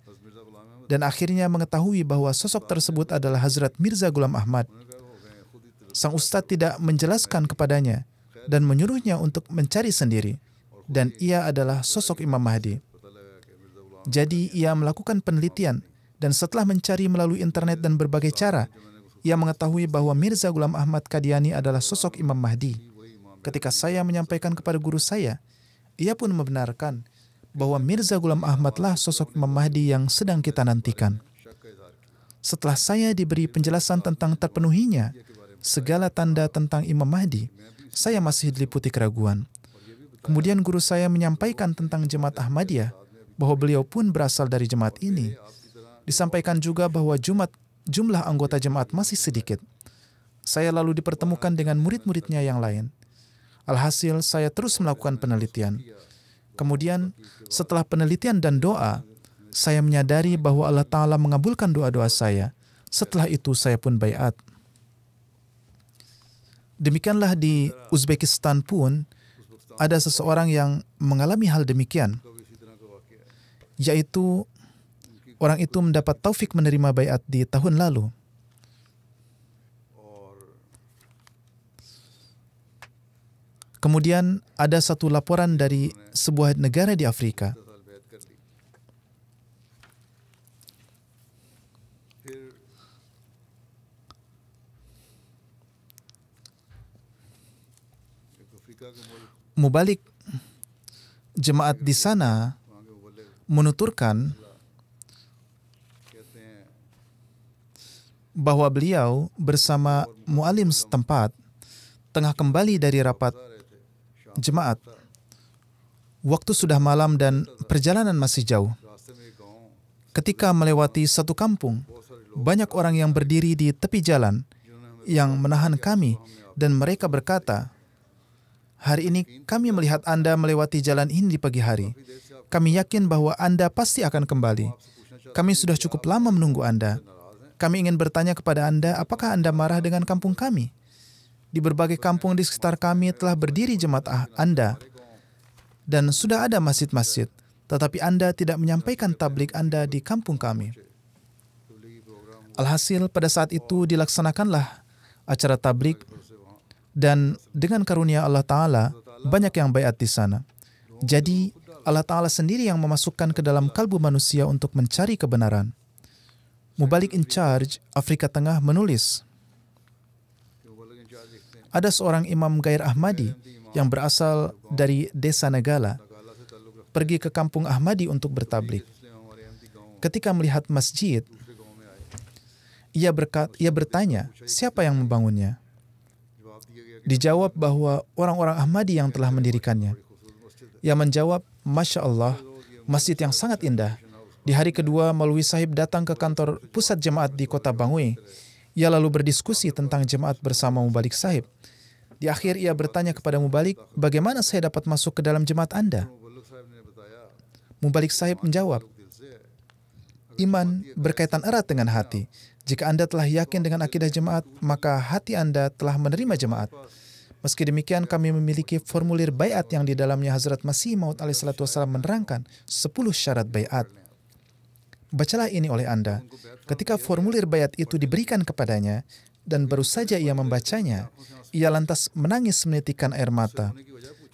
dan akhirnya mengetahui bahwa sosok tersebut adalah Hazrat Mirza Ghulam Ahmad. Sang ustadz tidak menjelaskan kepadanya dan menyuruhnya untuk mencari sendiri, dan ia adalah sosok Imam Mahdi. Jadi ia melakukan penelitian, dan setelah mencari melalui internet dan berbagai cara, ia mengetahui bahwa Mirza Ghulam Ahmad Qadiani adalah sosok Imam Mahdi. Ketika saya menyampaikan kepada guru saya, ia pun membenarkan bahwa Mirza Ghulam Ahmadlah sosok Imam Mahdi yang sedang kita nantikan. Setelah saya diberi penjelasan tentang terpenuhinya segala tanda tentang Imam Mahdi, saya masih diliputi keraguan. Kemudian guru saya menyampaikan tentang jemaat Ahmadiyah, bahwa beliau pun berasal dari jemaat ini. Disampaikan juga bahwa jumlah anggota jemaat masih sedikit. Saya lalu dipertemukan dengan murid-muridnya yang lain. Alhasil, saya terus melakukan penelitian. Kemudian, setelah penelitian dan doa, saya menyadari bahwa Allah Ta'ala mengabulkan doa-doa saya. Setelah itu, saya pun baiat. Demikianlah di Uzbekistan pun, ada seseorang yang mengalami hal demikian, yaitu orang itu mendapat taufik menerima baiat di tahun lalu. Kemudian ada satu laporan dari sebuah negara di Afrika. Mubalik jemaat di sana menuturkan bahwa beliau bersama mualim setempat tengah kembali dari rapat jemaat. Waktu sudah malam dan perjalanan masih jauh. Ketika melewati satu kampung, banyak orang yang berdiri di tepi jalan yang menahan kami dan mereka berkata, "Hari ini kami melihat Anda melewati jalan ini di pagi hari. Kami yakin bahwa Anda pasti akan kembali. Kami sudah cukup lama menunggu Anda. Kami ingin bertanya kepada Anda, apakah Anda marah dengan kampung kami? Di berbagai kampung di sekitar kami telah berdiri jemaat Anda dan sudah ada masjid-masjid, tetapi Anda tidak menyampaikan tabligh Anda di kampung kami." Alhasil, pada saat itu dilaksanakanlah acara tabligh dan dengan karunia Allah Ta'ala, banyak yang baiat di sana. Jadi, Allah Ta'ala sendiri yang memasukkan ke dalam kalbu manusia untuk mencari kebenaran. Mubalik in charge Afrika Tengah menulis, ada seorang Imam Gair Ahmadi yang berasal dari desa Negala, pergi ke kampung Ahmadi untuk bertabligh. Ketika melihat masjid, ia bertanya, siapa yang membangunnya? Dijawab bahwa orang-orang Ahmadi yang telah mendirikannya. Ia menjawab, Masya Allah, masjid yang sangat indah. Di hari kedua, Maulwi Sahib datang ke kantor pusat jemaat di kota Bangui. Ia lalu berdiskusi tentang jemaat bersama Mubalik Sahib. Di akhir ia bertanya kepada Mubalik, bagaimana saya dapat masuk ke dalam jemaat Anda? Mubalik Sahib menjawab, iman berkaitan erat dengan hati. Jika Anda telah yakin dengan akidah jemaat, maka hati Anda telah menerima jemaat. Meski demikian, kami memiliki formulir baiat yang di dalamnya Hazrat Masih Maud alaihissalam menerangkan 10 syarat baiat. Bacalah ini oleh Anda. Ketika formulir baiat itu diberikan kepadanya, dan baru saja ia membacanya, ia lantas menangis menitikan air mata.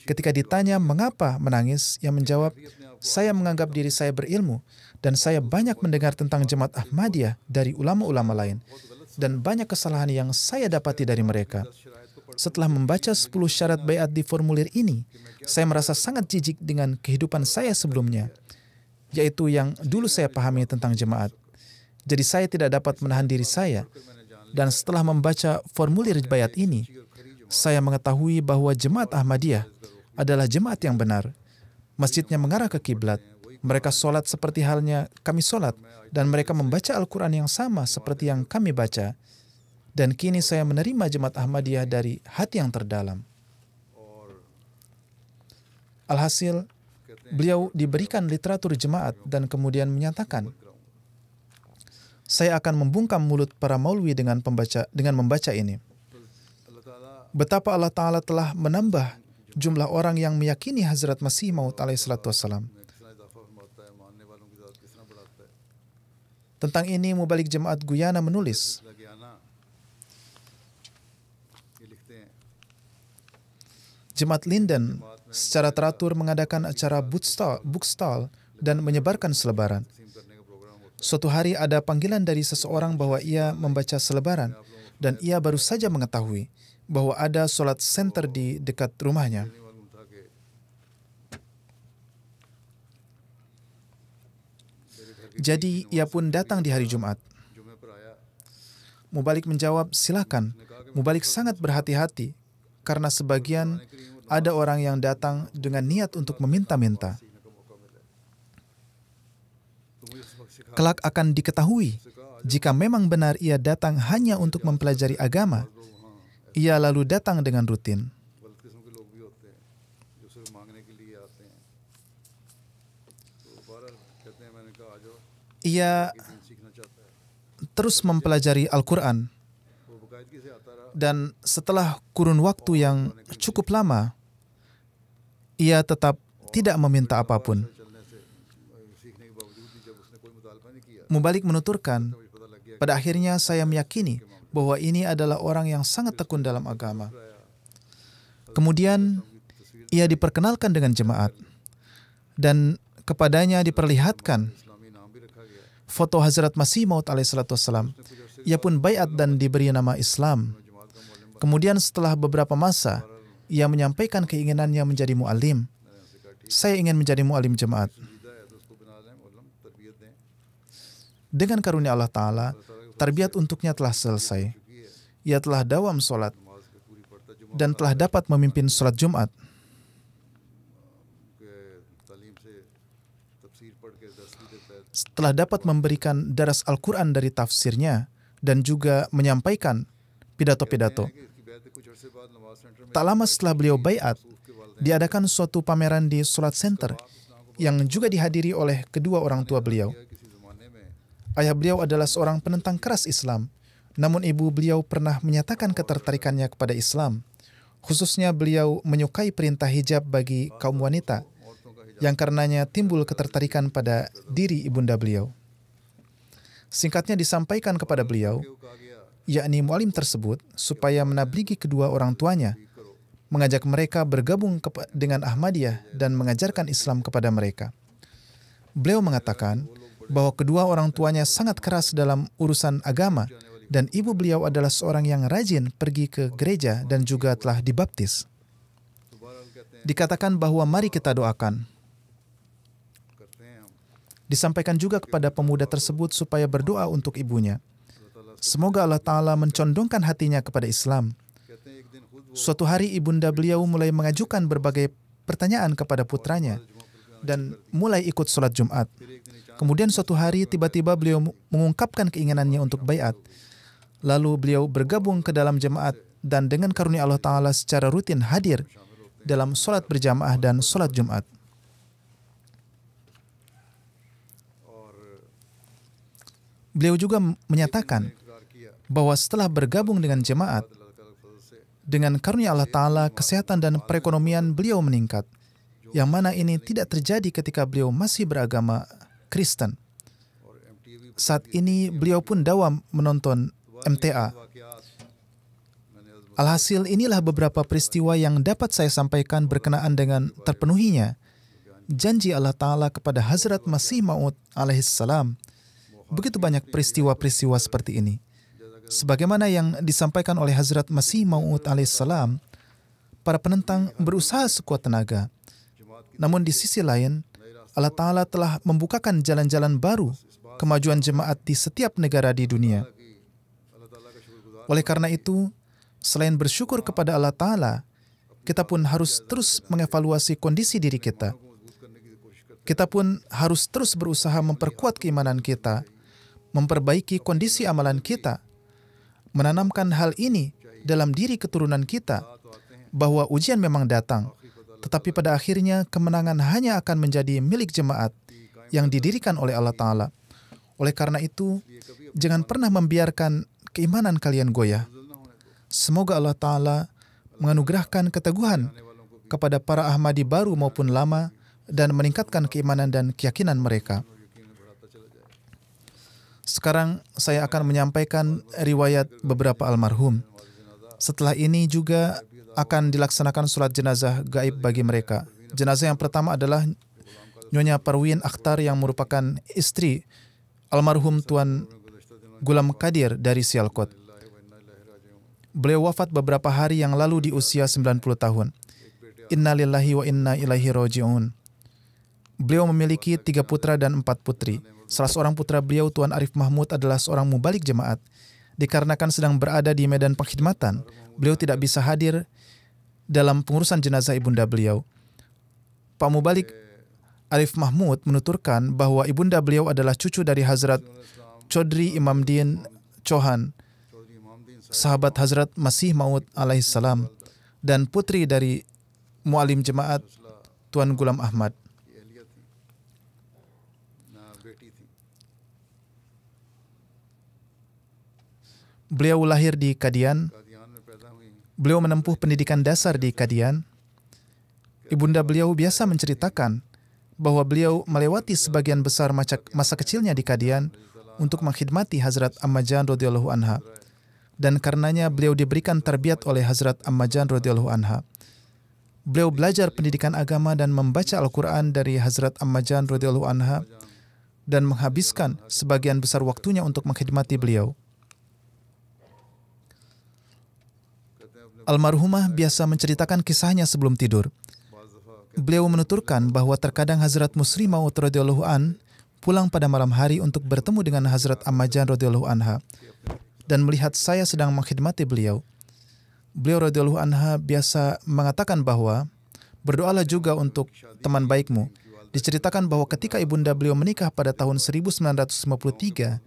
Ketika ditanya mengapa menangis, ia menjawab, saya menganggap diri saya berilmu, dan saya banyak mendengar tentang jemaat Ahmadiyah dari ulama-ulama lain, dan banyak kesalahan yang saya dapati dari mereka. Setelah membaca 10 syarat baiat di formulir ini, saya merasa sangat jijik dengan kehidupan saya sebelumnya, yaitu yang dulu saya pahami tentang jemaat. Jadi saya tidak dapat menahan diri saya. Dan setelah membaca formulir baiat ini, saya mengetahui bahwa jemaat Ahmadiyah adalah jemaat yang benar. Masjidnya mengarah ke kiblat. Mereka sholat seperti halnya kami sholat, dan mereka membaca Al-Quran yang sama seperti yang kami baca. Dan kini saya menerima jemaat Ahmadiyah dari hati yang terdalam. Alhasil, beliau diberikan literatur jemaat dan kemudian menyatakan, saya akan membungkam mulut para maulwi dengan membaca ini. Betapa Allah Ta'ala telah menambah jumlah orang yang meyakini Hazrat Masih Maud alaihissalam. Tentang ini, Mubalik Jemaat Guyana menulis, Jemaat Linden secara teratur mengadakan acara book stall dan menyebarkan selebaran. Suatu hari ada panggilan dari seseorang bahwa ia membaca selebaran dan ia baru saja mengetahui bahwa ada solat center di dekat rumahnya. Jadi ia pun datang di hari Jumat. Mubalik menjawab, silakan. Mubalik sangat berhati-hati karena sebagian ada orang yang datang dengan niat untuk meminta-minta. Kelak akan diketahui jika memang benar ia datang hanya untuk mempelajari agama, ia lalu datang dengan rutin. Ia terus mempelajari Al-Quran, dan setelah kurun waktu yang cukup lama, ia tetap tidak meminta apapun. Mubalik menuturkan, pada akhirnya saya meyakini bahwa ini adalah orang yang sangat tekun dalam agama. Kemudian ia diperkenalkan dengan jemaat, dan kepadanya diperlihatkan foto Hazrat Masih Maud alaihissalam. Ia pun baiat dan diberi nama Islam. Kemudian setelah beberapa masa, ia menyampaikan keinginannya menjadi mu'alim. Saya ingin menjadi mu'alim jemaat. Dengan karunia Allah Ta'ala, tarbiyat untuknya telah selesai. Ia telah dawam sholat dan telah dapat memimpin sholat Jumat. Setelah dapat memberikan daras Al-Quran dari tafsirnya dan juga menyampaikan pidato-pidato. Tak lama setelah beliau baiat, diadakan suatu pameran di Sholat Center yang juga dihadiri oleh kedua orang tua beliau. Ayah beliau adalah seorang penentang keras Islam, namun ibu beliau pernah menyatakan ketertarikannya kepada Islam. Khususnya beliau menyukai perintah hijab bagi kaum wanita, yang karenanya timbul ketertarikan pada diri ibunda beliau. Singkatnya disampaikan kepada beliau, yakni mu'alim tersebut, supaya menabligi kedua orang tuanya, mengajak mereka bergabung dengan Ahmadiyah dan mengajarkan Islam kepada mereka. Beliau mengatakan bahwa kedua orang tuanya sangat keras dalam urusan agama, dan ibu beliau adalah seorang yang rajin pergi ke gereja dan juga telah dibaptis. Dikatakan bahwa mari kita doakan. Disampaikan juga kepada pemuda tersebut supaya berdoa untuk ibunya. Semoga Allah Ta'ala mencondongkan hatinya kepada Islam. Suatu hari ibunda beliau mulai mengajukan berbagai pertanyaan kepada putranya dan mulai ikut sholat Jumat. Kemudian suatu hari tiba-tiba beliau mengungkapkan keinginannya untuk baiat. Lalu beliau bergabung ke dalam jemaat dan dengan karunia Allah Ta'ala secara rutin hadir dalam sholat berjamaah dan sholat Jumat. Beliau juga menyatakan bahwa setelah bergabung dengan jemaat, dengan karunia Allah Ta'ala, kesehatan dan perekonomian beliau meningkat, yang mana ini tidak terjadi ketika beliau masih beragama Kristen. Saat ini beliau pun dawam menonton MTA. Alhasil inilah beberapa peristiwa yang dapat saya sampaikan berkenaan dengan terpenuhinya janji Allah Ta'ala kepada Hazrat Masih Maud alaihissalam. Begitu banyak peristiwa-peristiwa seperti ini. Sebagaimana yang disampaikan oleh Hazrat Masih Maud alaihissalam, para penentang berusaha sekuat tenaga. Namun di sisi lain, Allah Ta'ala telah membukakan jalan-jalan baru kemajuan jemaat di setiap negara di dunia. Oleh karena itu, selain bersyukur kepada Allah Ta'ala, kita pun harus terus mengevaluasi kondisi diri kita. Kita pun harus terus berusaha memperkuat keimanan kita, memperbaiki kondisi amalan kita, menanamkan hal ini dalam diri keturunan kita, bahwa ujian memang datang, tetapi pada akhirnya kemenangan hanya akan menjadi milik jemaat yang didirikan oleh Allah Ta'ala. Oleh karena itu, jangan pernah membiarkan keimanan kalian goyah. Semoga Allah Ta'ala menganugerahkan keteguhan kepada para Ahmadi baru maupun lama dan meningkatkan keimanan dan keyakinan mereka. Sekarang saya akan menyampaikan riwayat beberapa almarhum. Setelah ini juga akan dilaksanakan sholat jenazah gaib bagi mereka. Jenazah yang pertama adalah Nyonya Parwin Akhtar yang merupakan istri almarhum Tuan Gulam Kadir dari Sialkot. Beliau wafat beberapa hari yang lalu di usia 90 tahun. Inna lillahi wa inna ilaihi raji'un. Beliau memiliki 3 putra dan 4 putri. Salah seorang putra beliau, Tuan Arif Mahmud, adalah seorang mubalik jemaat. Dikarenakan sedang berada di medan pengkhidmatan, beliau tidak bisa hadir dalam pengurusan jenazah ibunda beliau. Pak Mubalik Arif Mahmud menuturkan bahwa ibunda beliau adalah cucu dari Hazrat Chaudhry Imamdin Chauhan, sahabat Hazrat Masih Maud alaihissalam, dan putri dari mualim jemaat Tuan Gulam Ahmad. Beliau lahir di Kadian. Beliau menempuh pendidikan dasar di Kadian. Ibunda beliau biasa menceritakan bahwa beliau melewati sebagian besar masa kecilnya di Kadian untuk mengkhidmati Hazrat Ammajan radhiyallahu anha, dan karenanya beliau diberikan tarbiyat oleh Hazrat Ammajan radhiyallahu anha. Beliau belajar pendidikan agama dan membaca Al-Quran dari Hazrat Ammajan radhiyallahu anha dan menghabiskan sebagian besar waktunya untuk mengkhidmati beliau. Almarhumah biasa menceritakan kisahnya sebelum tidur. Beliau menuturkan bahwa terkadang Hazrat Musri Maud radhiyallahu an pulang pada malam hari untuk bertemu dengan Hazrat Ammajan radhiyallahu anha dan melihat saya sedang mengkhidmati beliau. Beliau radhiyallahu anha biasa mengatakan bahwa berdoalah juga untuk teman baikmu. Diceritakan bahwa ketika ibunda beliau menikah pada tahun 1953,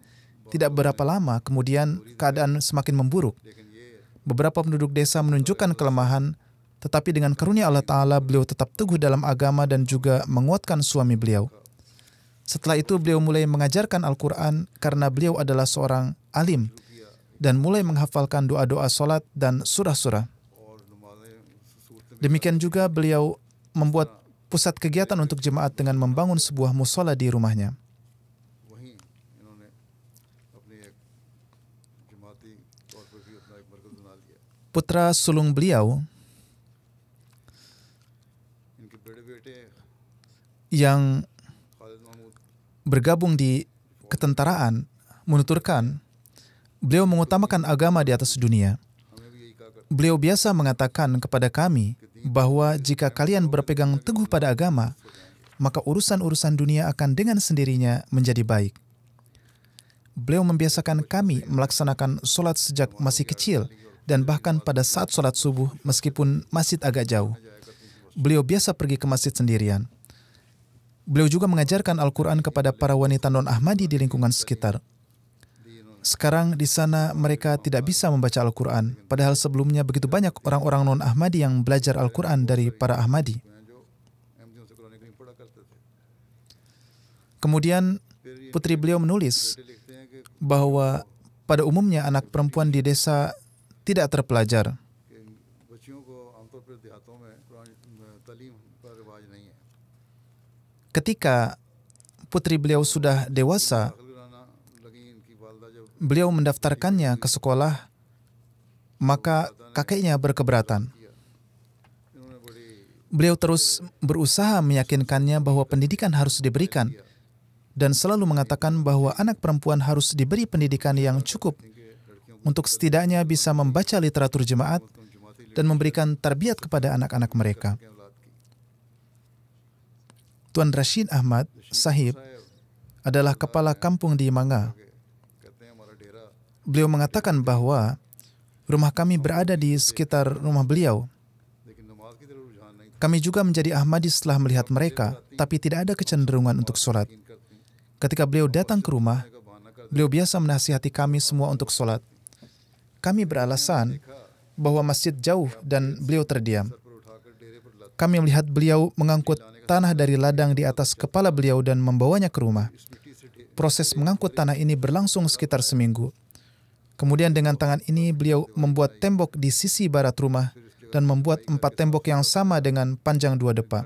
tidak berapa lama kemudian keadaan semakin memburuk. Beberapa penduduk desa menunjukkan kelemahan, tetapi dengan karunia Allah Ta'ala beliau tetap teguh dalam agama dan juga menguatkan suami beliau. Setelah itu beliau mulai mengajarkan Al-Quran karena beliau adalah seorang alim dan mulai menghafalkan doa-doa solat dan surah-surah. Demikian juga beliau membuat pusat kegiatan untuk jemaat dengan membangun sebuah musola di rumahnya. Putra sulung beliau yang bergabung di ketentaraan menuturkan beliau mengutamakan agama di atas dunia. Beliau biasa mengatakan kepada kami bahwa jika kalian berpegang teguh pada agama, maka urusan-urusan dunia akan dengan sendirinya menjadi baik. Beliau membiasakan kami melaksanakan solat sejak masih kecil dan bahkan pada saat solat subuh meskipun masjid agak jauh. Beliau biasa pergi ke masjid sendirian. Beliau juga mengajarkan Al-Quran kepada para wanita non-Ahmadi di lingkungan sekitar. Sekarang di sana mereka tidak bisa membaca Al-Quran, padahal sebelumnya begitu banyak orang-orang non-Ahmadi yang belajar Al-Quran dari para Ahmadi. Kemudian putri beliau menulis bahwa pada umumnya anak perempuan di desa tidak terpelajar. Ketika putri beliau sudah dewasa, beliau mendaftarkannya ke sekolah, maka kakeknya berkeberatan. Beliau terus berusaha meyakinkannya bahwa pendidikan harus diberikan dan selalu mengatakan bahwa anak perempuan harus diberi pendidikan yang cukup untuk setidaknya bisa membaca literatur jemaat dan memberikan tarbiyat kepada anak-anak mereka. Tuan Rashid Ahmad Sahib adalah kepala kampung di Manga. Beliau mengatakan bahwa rumah kami berada di sekitar rumah beliau. Kami juga menjadi Ahmadi setelah melihat mereka, tapi tidak ada kecenderungan untuk sholat. Ketika beliau datang ke rumah, beliau biasa menasihati kami semua untuk sholat. Kami beralasan bahwa masjid jauh dan beliau terdiam. Kami melihat beliau mengangkut tanah dari ladang di atas kepala beliau dan membawanya ke rumah. Proses mengangkut tanah ini berlangsung sekitar seminggu. Kemudian dengan tangan ini beliau membuat tembok di sisi barat rumah dan membuat 4 tembok yang sama dengan panjang 2 depa.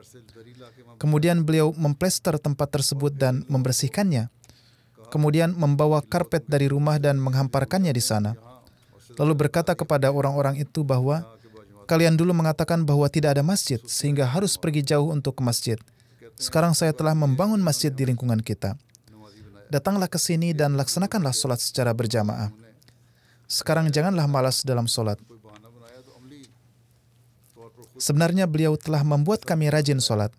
Kemudian beliau memplester tempat tersebut dan membersihkannya. Kemudian membawa karpet dari rumah dan menghamparkannya di sana. Lalu berkata kepada orang-orang itu bahwa kalian dulu mengatakan bahwa tidak ada masjid sehingga harus pergi jauh untuk ke masjid. Sekarang saya telah membangun masjid di lingkungan kita. Datanglah ke sini dan laksanakanlah sholat secara berjamaah. Sekarang janganlah malas dalam sholat. Sebenarnya beliau telah membuat kami rajin sholat.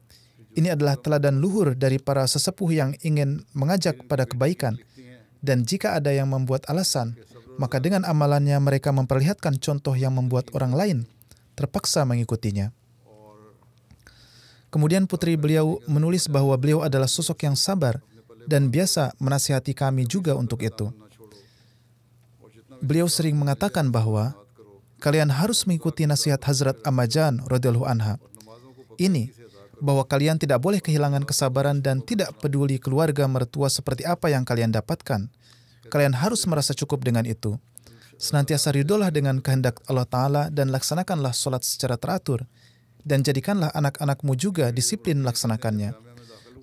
Ini adalah teladan luhur dari para sesepuh yang ingin mengajak pada kebaikan. Dan jika ada yang membuat alasan, maka dengan amalannya mereka memperlihatkan contoh yang membuat orang lain terpaksa mengikutinya. Kemudian putri beliau menulis bahwa beliau adalah sosok yang sabar dan biasa menasihati kami juga untuk itu. Beliau sering mengatakan bahwa kalian harus mengikuti nasihat Hazrat Ammajan radhiyallahu anha. Ini, bahwa kalian tidak boleh kehilangan kesabaran dan tidak peduli keluarga mertua seperti apa yang kalian dapatkan. Kalian harus merasa cukup dengan itu. Senantiasa ridholah dengan kehendak Allah Ta'ala dan laksanakanlah sholat secara teratur. Dan jadikanlah anak-anakmu juga disiplin melaksanakannya.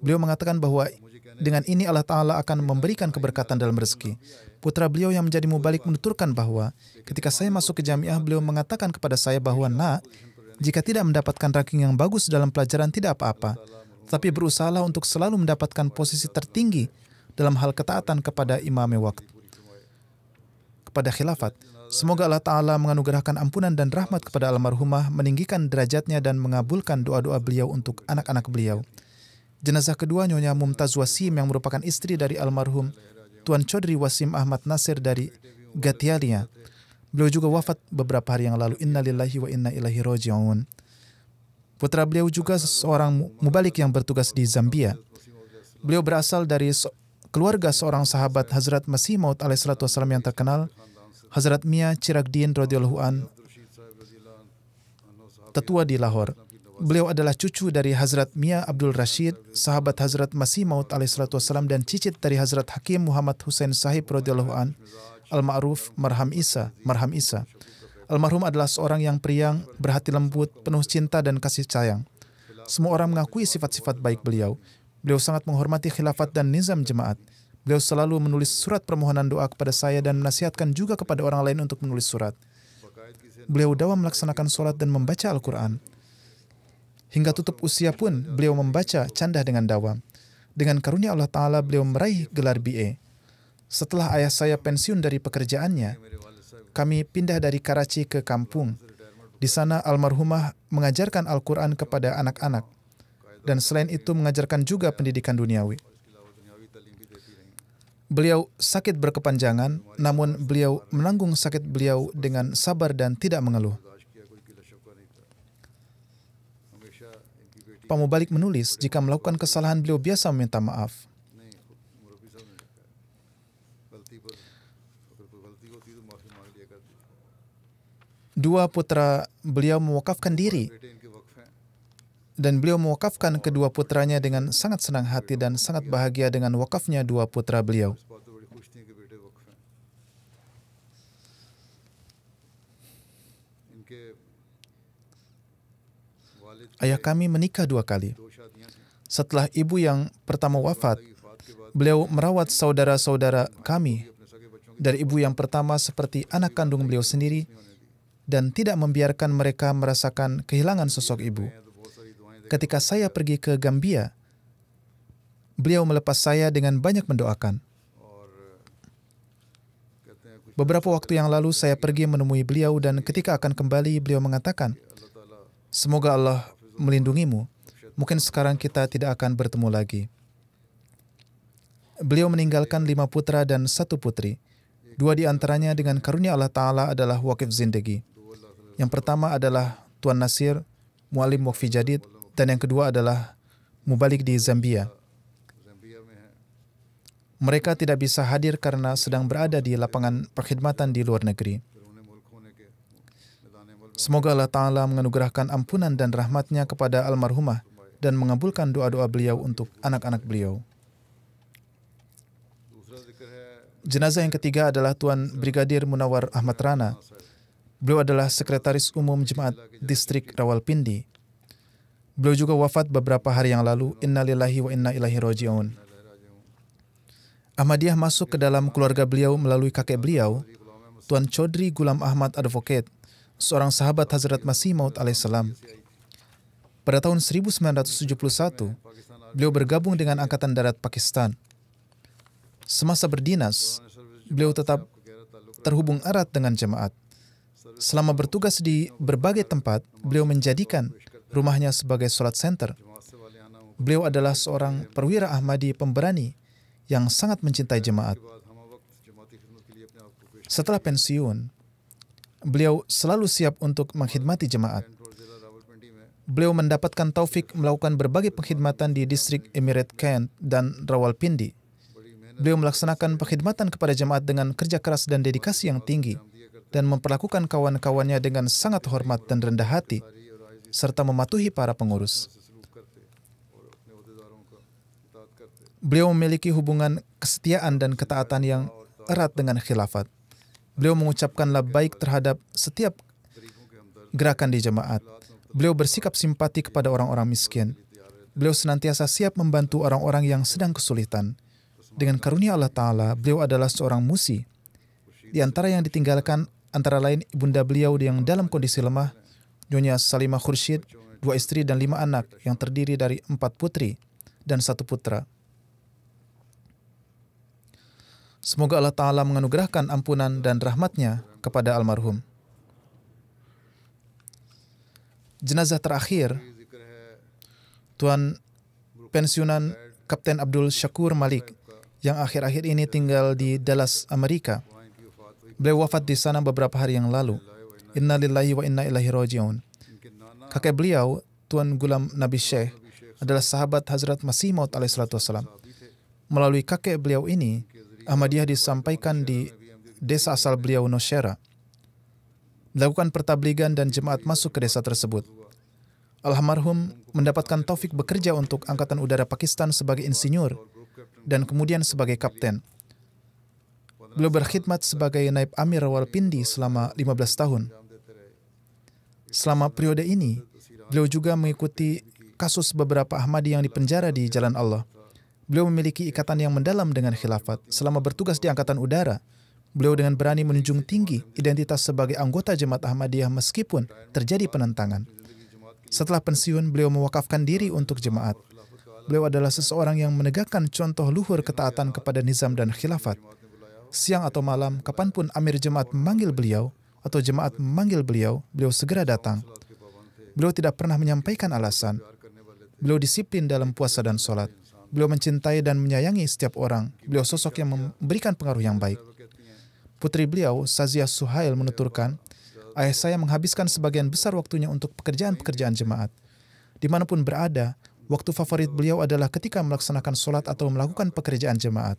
Beliau mengatakan bahwa dengan ini Allah Ta'ala akan memberikan keberkatan dalam rezeki. Putra beliau yang menjadi mubalik menuturkan bahwa ketika saya masuk ke jamiah, beliau mengatakan kepada saya bahwa, "Nak, jika tidak mendapatkan ranking yang bagus dalam pelajaran tidak apa-apa, tapi berusahalah untuk selalu mendapatkan posisi tertinggi dalam hal ketaatan kepada imam waktu, kepada khilafat. Semoga Allah Ta'ala menganugerahkan ampunan dan rahmat kepada almarhumah, meninggikan derajatnya dan mengabulkan doa-doa beliau untuk anak-anak beliau." Jenazah kedua Nyonya Mumtaz Wasim yang merupakan istri dari almarhum Tuan Chaudhry Wasim Ahmad Nasir dari Gatialia. Beliau juga wafat beberapa hari yang lalu. Innalillahi wa inna ilaihi raji'un. Putra beliau juga seorang mubalik yang bertugas di Zambia. Beliau berasal dari keluarga seorang sahabat Hazrat Masih Maud alaihissalatu wassalam yang terkenal, Hazrat Mia Chiragdin radhiyallahu an, tetua di Lahore. Beliau adalah cucu dari Hazrat Mia Abdul Rashid, sahabat Hazrat Masih Maud alaihissalatu wassalam, dan cicit dari Hazrat Hakim Muhammad Hussein Sahib radhiyallahu an, al-ma'ruf Marham Isa. Almarhum adalah seorang yang periang, berhati lembut, penuh cinta dan kasih sayang. Semua orang mengakui sifat-sifat baik beliau. Beliau sangat menghormati khilafat dan nizam jemaat. Beliau selalu menulis surat permohonan doa kepada saya dan menasihatkan juga kepada orang lain untuk menulis surat. Beliau dawam melaksanakan sholat dan membaca Al-Quran. Hingga tutup usia pun beliau membaca candah dengan dawam. Dengan karunia Allah Ta'ala beliau meraih gelar BA. Setelah ayah saya pensiun dari pekerjaannya, kami pindah dari Karachi ke kampung. Di sana almarhumah mengajarkan Al-Quran kepada anak-anak. Dan selain itu mengajarkan juga pendidikan duniawi. Beliau sakit berkepanjangan, namun beliau menanggung sakit beliau dengan sabar dan tidak mengeluh. Pak Mubalik menulis, jika melakukan kesalahan beliau biasa meminta maaf. Dua putra beliau mewakafkan diri, dan beliau mewakafkan kedua putranya dengan sangat senang hati dan sangat bahagia dengan wakafnya dua putra beliau. Ayah kami menikah 2 kali. Setelah ibu yang pertama wafat, beliau merawat saudara-saudara kami dari ibu yang pertama seperti anak kandung beliau sendiri dan tidak membiarkan mereka merasakan kehilangan sosok ibu. Ketika saya pergi ke Gambia, beliau melepas saya dengan banyak mendoakan. Beberapa waktu yang lalu saya pergi menemui beliau dan ketika akan kembali beliau mengatakan, "Semoga Allah melindungimu. Mungkin sekarang kita tidak akan bertemu lagi." Beliau meninggalkan 5 putra dan 1 putri. 2 di antaranya dengan karunia Allah Ta'ala adalah wakif zindagi. Yang pertama adalah Tuan Nasir, mualim wakfi jadid, dan yang kedua adalah mubalik di Zambia. Mereka tidak bisa hadir karena sedang berada di lapangan perkhidmatan di luar negeri. Semoga Allah Ta'ala menganugerahkan ampunan dan rahmatnya kepada almarhumah dan mengabulkan doa-doa beliau untuk anak-anak beliau. Jenazah yang ketiga adalah Tuan Brigadir Munawar Ahmad Rana. Beliau adalah Sekretaris Umum Jemaat Distrik Rawalpindi. Beliau juga wafat beberapa hari yang lalu. Innalillahi wa inna ilaihi raji'un. Ahmadiyah masuk ke dalam keluarga beliau melalui kakek beliau, Tuan Chaudhry Gulam Ahmad Advocate, seorang sahabat Hazrat Masih Maud alaihissalam. Pada tahun 1971, beliau bergabung dengan Angkatan Darat Pakistan. Semasa berdinas, beliau tetap terhubung erat dengan jemaat. Selama bertugas di berbagai tempat, beliau menjadikan rumahnya sebagai sholat center. Beliau adalah seorang perwira Ahmadi pemberani yang sangat mencintai jemaat. Setelah pensiun, beliau selalu siap untuk mengkhidmati jemaat. Beliau mendapatkan taufik melakukan berbagai pengkhidmatan di distrik Emirat Kent dan Rawalpindi. Beliau melaksanakan pengkhidmatan kepada jemaat dengan kerja keras dan dedikasi yang tinggi dan memperlakukan kawan-kawannya dengan sangat hormat dan rendah hati serta mematuhi para pengurus. Beliau memiliki hubungan kesetiaan dan ketaatan yang erat dengan khilafat. Beliau mengucapkan labbaik terhadap setiap gerakan di jemaat. Beliau bersikap simpati kepada orang-orang miskin. Beliau senantiasa siap membantu orang-orang yang sedang kesulitan. Dengan karunia Allah Ta'ala, beliau adalah seorang musi. Di antara yang ditinggalkan antara lain ibunda beliau yang dalam kondisi lemah, Nyonya Salimah Khursyid, 2 istri dan 5 anak yang terdiri dari 4 putri dan 1 putra. Semoga Allah Ta'ala menganugerahkan ampunan dan rahmatnya kepada almarhum. Jenazah terakhir, Tuan Pensiunan Kapten Abdul Shakur Malik, yang akhir-akhir ini tinggal di Dallas, Amerika. Beliau wafat di sana beberapa hari yang lalu. Inna lillahi wa inna ilaihi raji'un. Kakek beliau, Tuan Gulam Nabi Syekh, adalah sahabat Hazrat Masih Maud alaihissalam. Melalui kakek beliau ini, Ahmadiyah disampaikan di desa asal beliau, Nowshera. Melakukan pertabligan dan jemaat masuk ke desa tersebut. Almarhum mendapatkan taufik bekerja untuk Angkatan Udara Pakistan sebagai insinyur dan kemudian sebagai kapten. Beliau berkhidmat sebagai Naib Amir Rawalpindi selama 15 tahun. Selama periode ini, beliau juga mengikuti kasus beberapa Ahmadi yang dipenjara di jalan Allah. Beliau memiliki ikatan yang mendalam dengan khilafat. Selama bertugas di Angkatan Udara, beliau dengan berani menunjung tinggi identitas sebagai anggota Jemaat Ahmadiyah meskipun terjadi penentangan. Setelah pensiun, beliau mewakafkan diri untuk jemaat. Beliau adalah seseorang yang menegakkan contoh luhur ketaatan kepada nizam dan khilafat. Siang atau malam, kapanpun Amir Jemaat memanggil beliau atau jemaat memanggil beliau, beliau segera datang. Beliau tidak pernah menyampaikan alasan. Beliau disiplin dalam puasa dan sholat. Beliau mencintai dan menyayangi setiap orang. Beliau sosok yang memberikan pengaruh yang baik. Putri beliau, Sazia Suhail, menuturkan, ayah saya menghabiskan sebagian besar waktunya untuk pekerjaan-pekerjaan jemaat. Dimanapun berada, waktu favorit beliau adalah ketika melaksanakan sholat atau melakukan pekerjaan jemaat.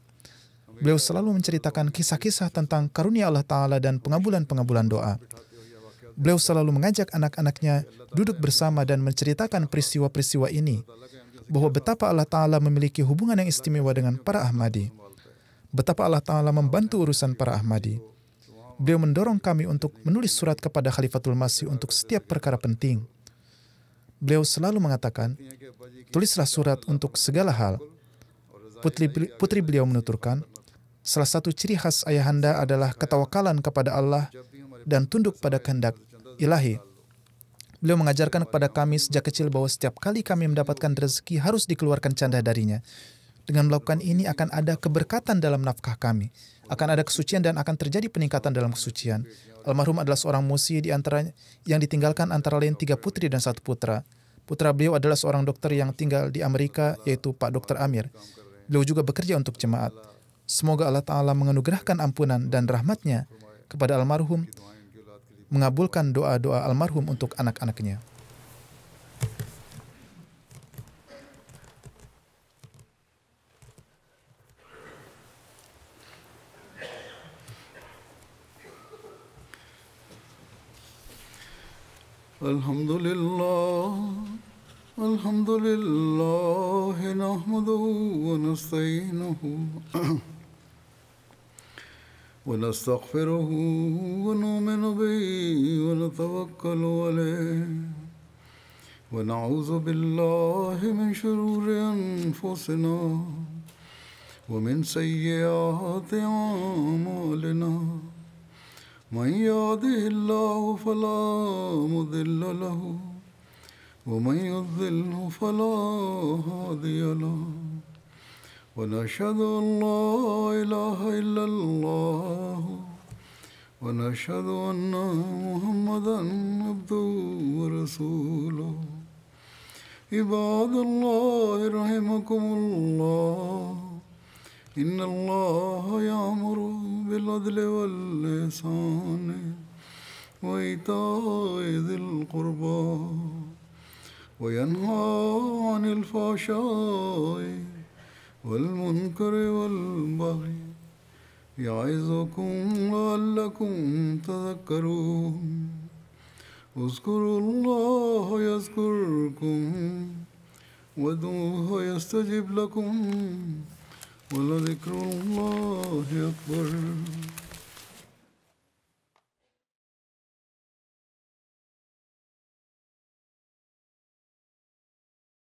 Beliau selalu menceritakan kisah-kisah tentang karunia Allah Ta'ala dan pengabulan-pengabulan doa. Beliau selalu mengajak anak-anaknya duduk bersama dan menceritakan peristiwa-peristiwa ini, bahwa betapa Allah Ta'ala memiliki hubungan yang istimewa dengan para Ahmadi. Betapa Allah Ta'ala membantu urusan para Ahmadi. Beliau mendorong kami untuk menulis surat kepada Khalifatul Masih untuk setiap perkara penting. Beliau selalu mengatakan, tulislah surat untuk segala hal. Putri beliau menuturkan, salah satu ciri khas ayahanda adalah ketawakalan kepada Allah dan tunduk pada kehendak ilahi. Beliau mengajarkan kepada kami sejak kecil bahwa setiap kali kami mendapatkan rezeki harus dikeluarkan canda darinya. Dengan melakukan ini akan ada keberkatan dalam nafkah kami. Akan ada kesucian dan akan terjadi peningkatan dalam kesucian. Almarhum adalah seorang musi di antara yang ditinggalkan antara lain 3 putri dan 1 putra. Putra beliau adalah seorang dokter yang tinggal di Amerika, yaitu Pak Dr. Amir. Beliau juga bekerja untuk jemaat. Semoga Allah Ta'ala menganugerahkan ampunan dan rahmatnya kepada almarhum, mengabulkan doa-doa almarhum untuk anak-anaknya. Alhamdulillah, nahmaduhu wa nasta'inuhu wa nastaghfiruhu wa nu'minu bihi wa natawakkalu alayhi wa na'udzu billahi min shururi anfusina wa min sayyiati a'malina. من يهده الله فلا مضل له ومن يضلله فلا هادي له ونشهد أن لا إله إلا الله ونشهد أن محمدا عبده ورسوله عباد الله رحمكم الله إن الله يأمر بالعدل والإحسان وإيتاء ذي القربى وينهى عن الفحشاء والمنكر والبغي يعظكم لعلكم تذكرون اذكروا الله يذكركم وادعوه يستجب لكم ولذكر الله أكبر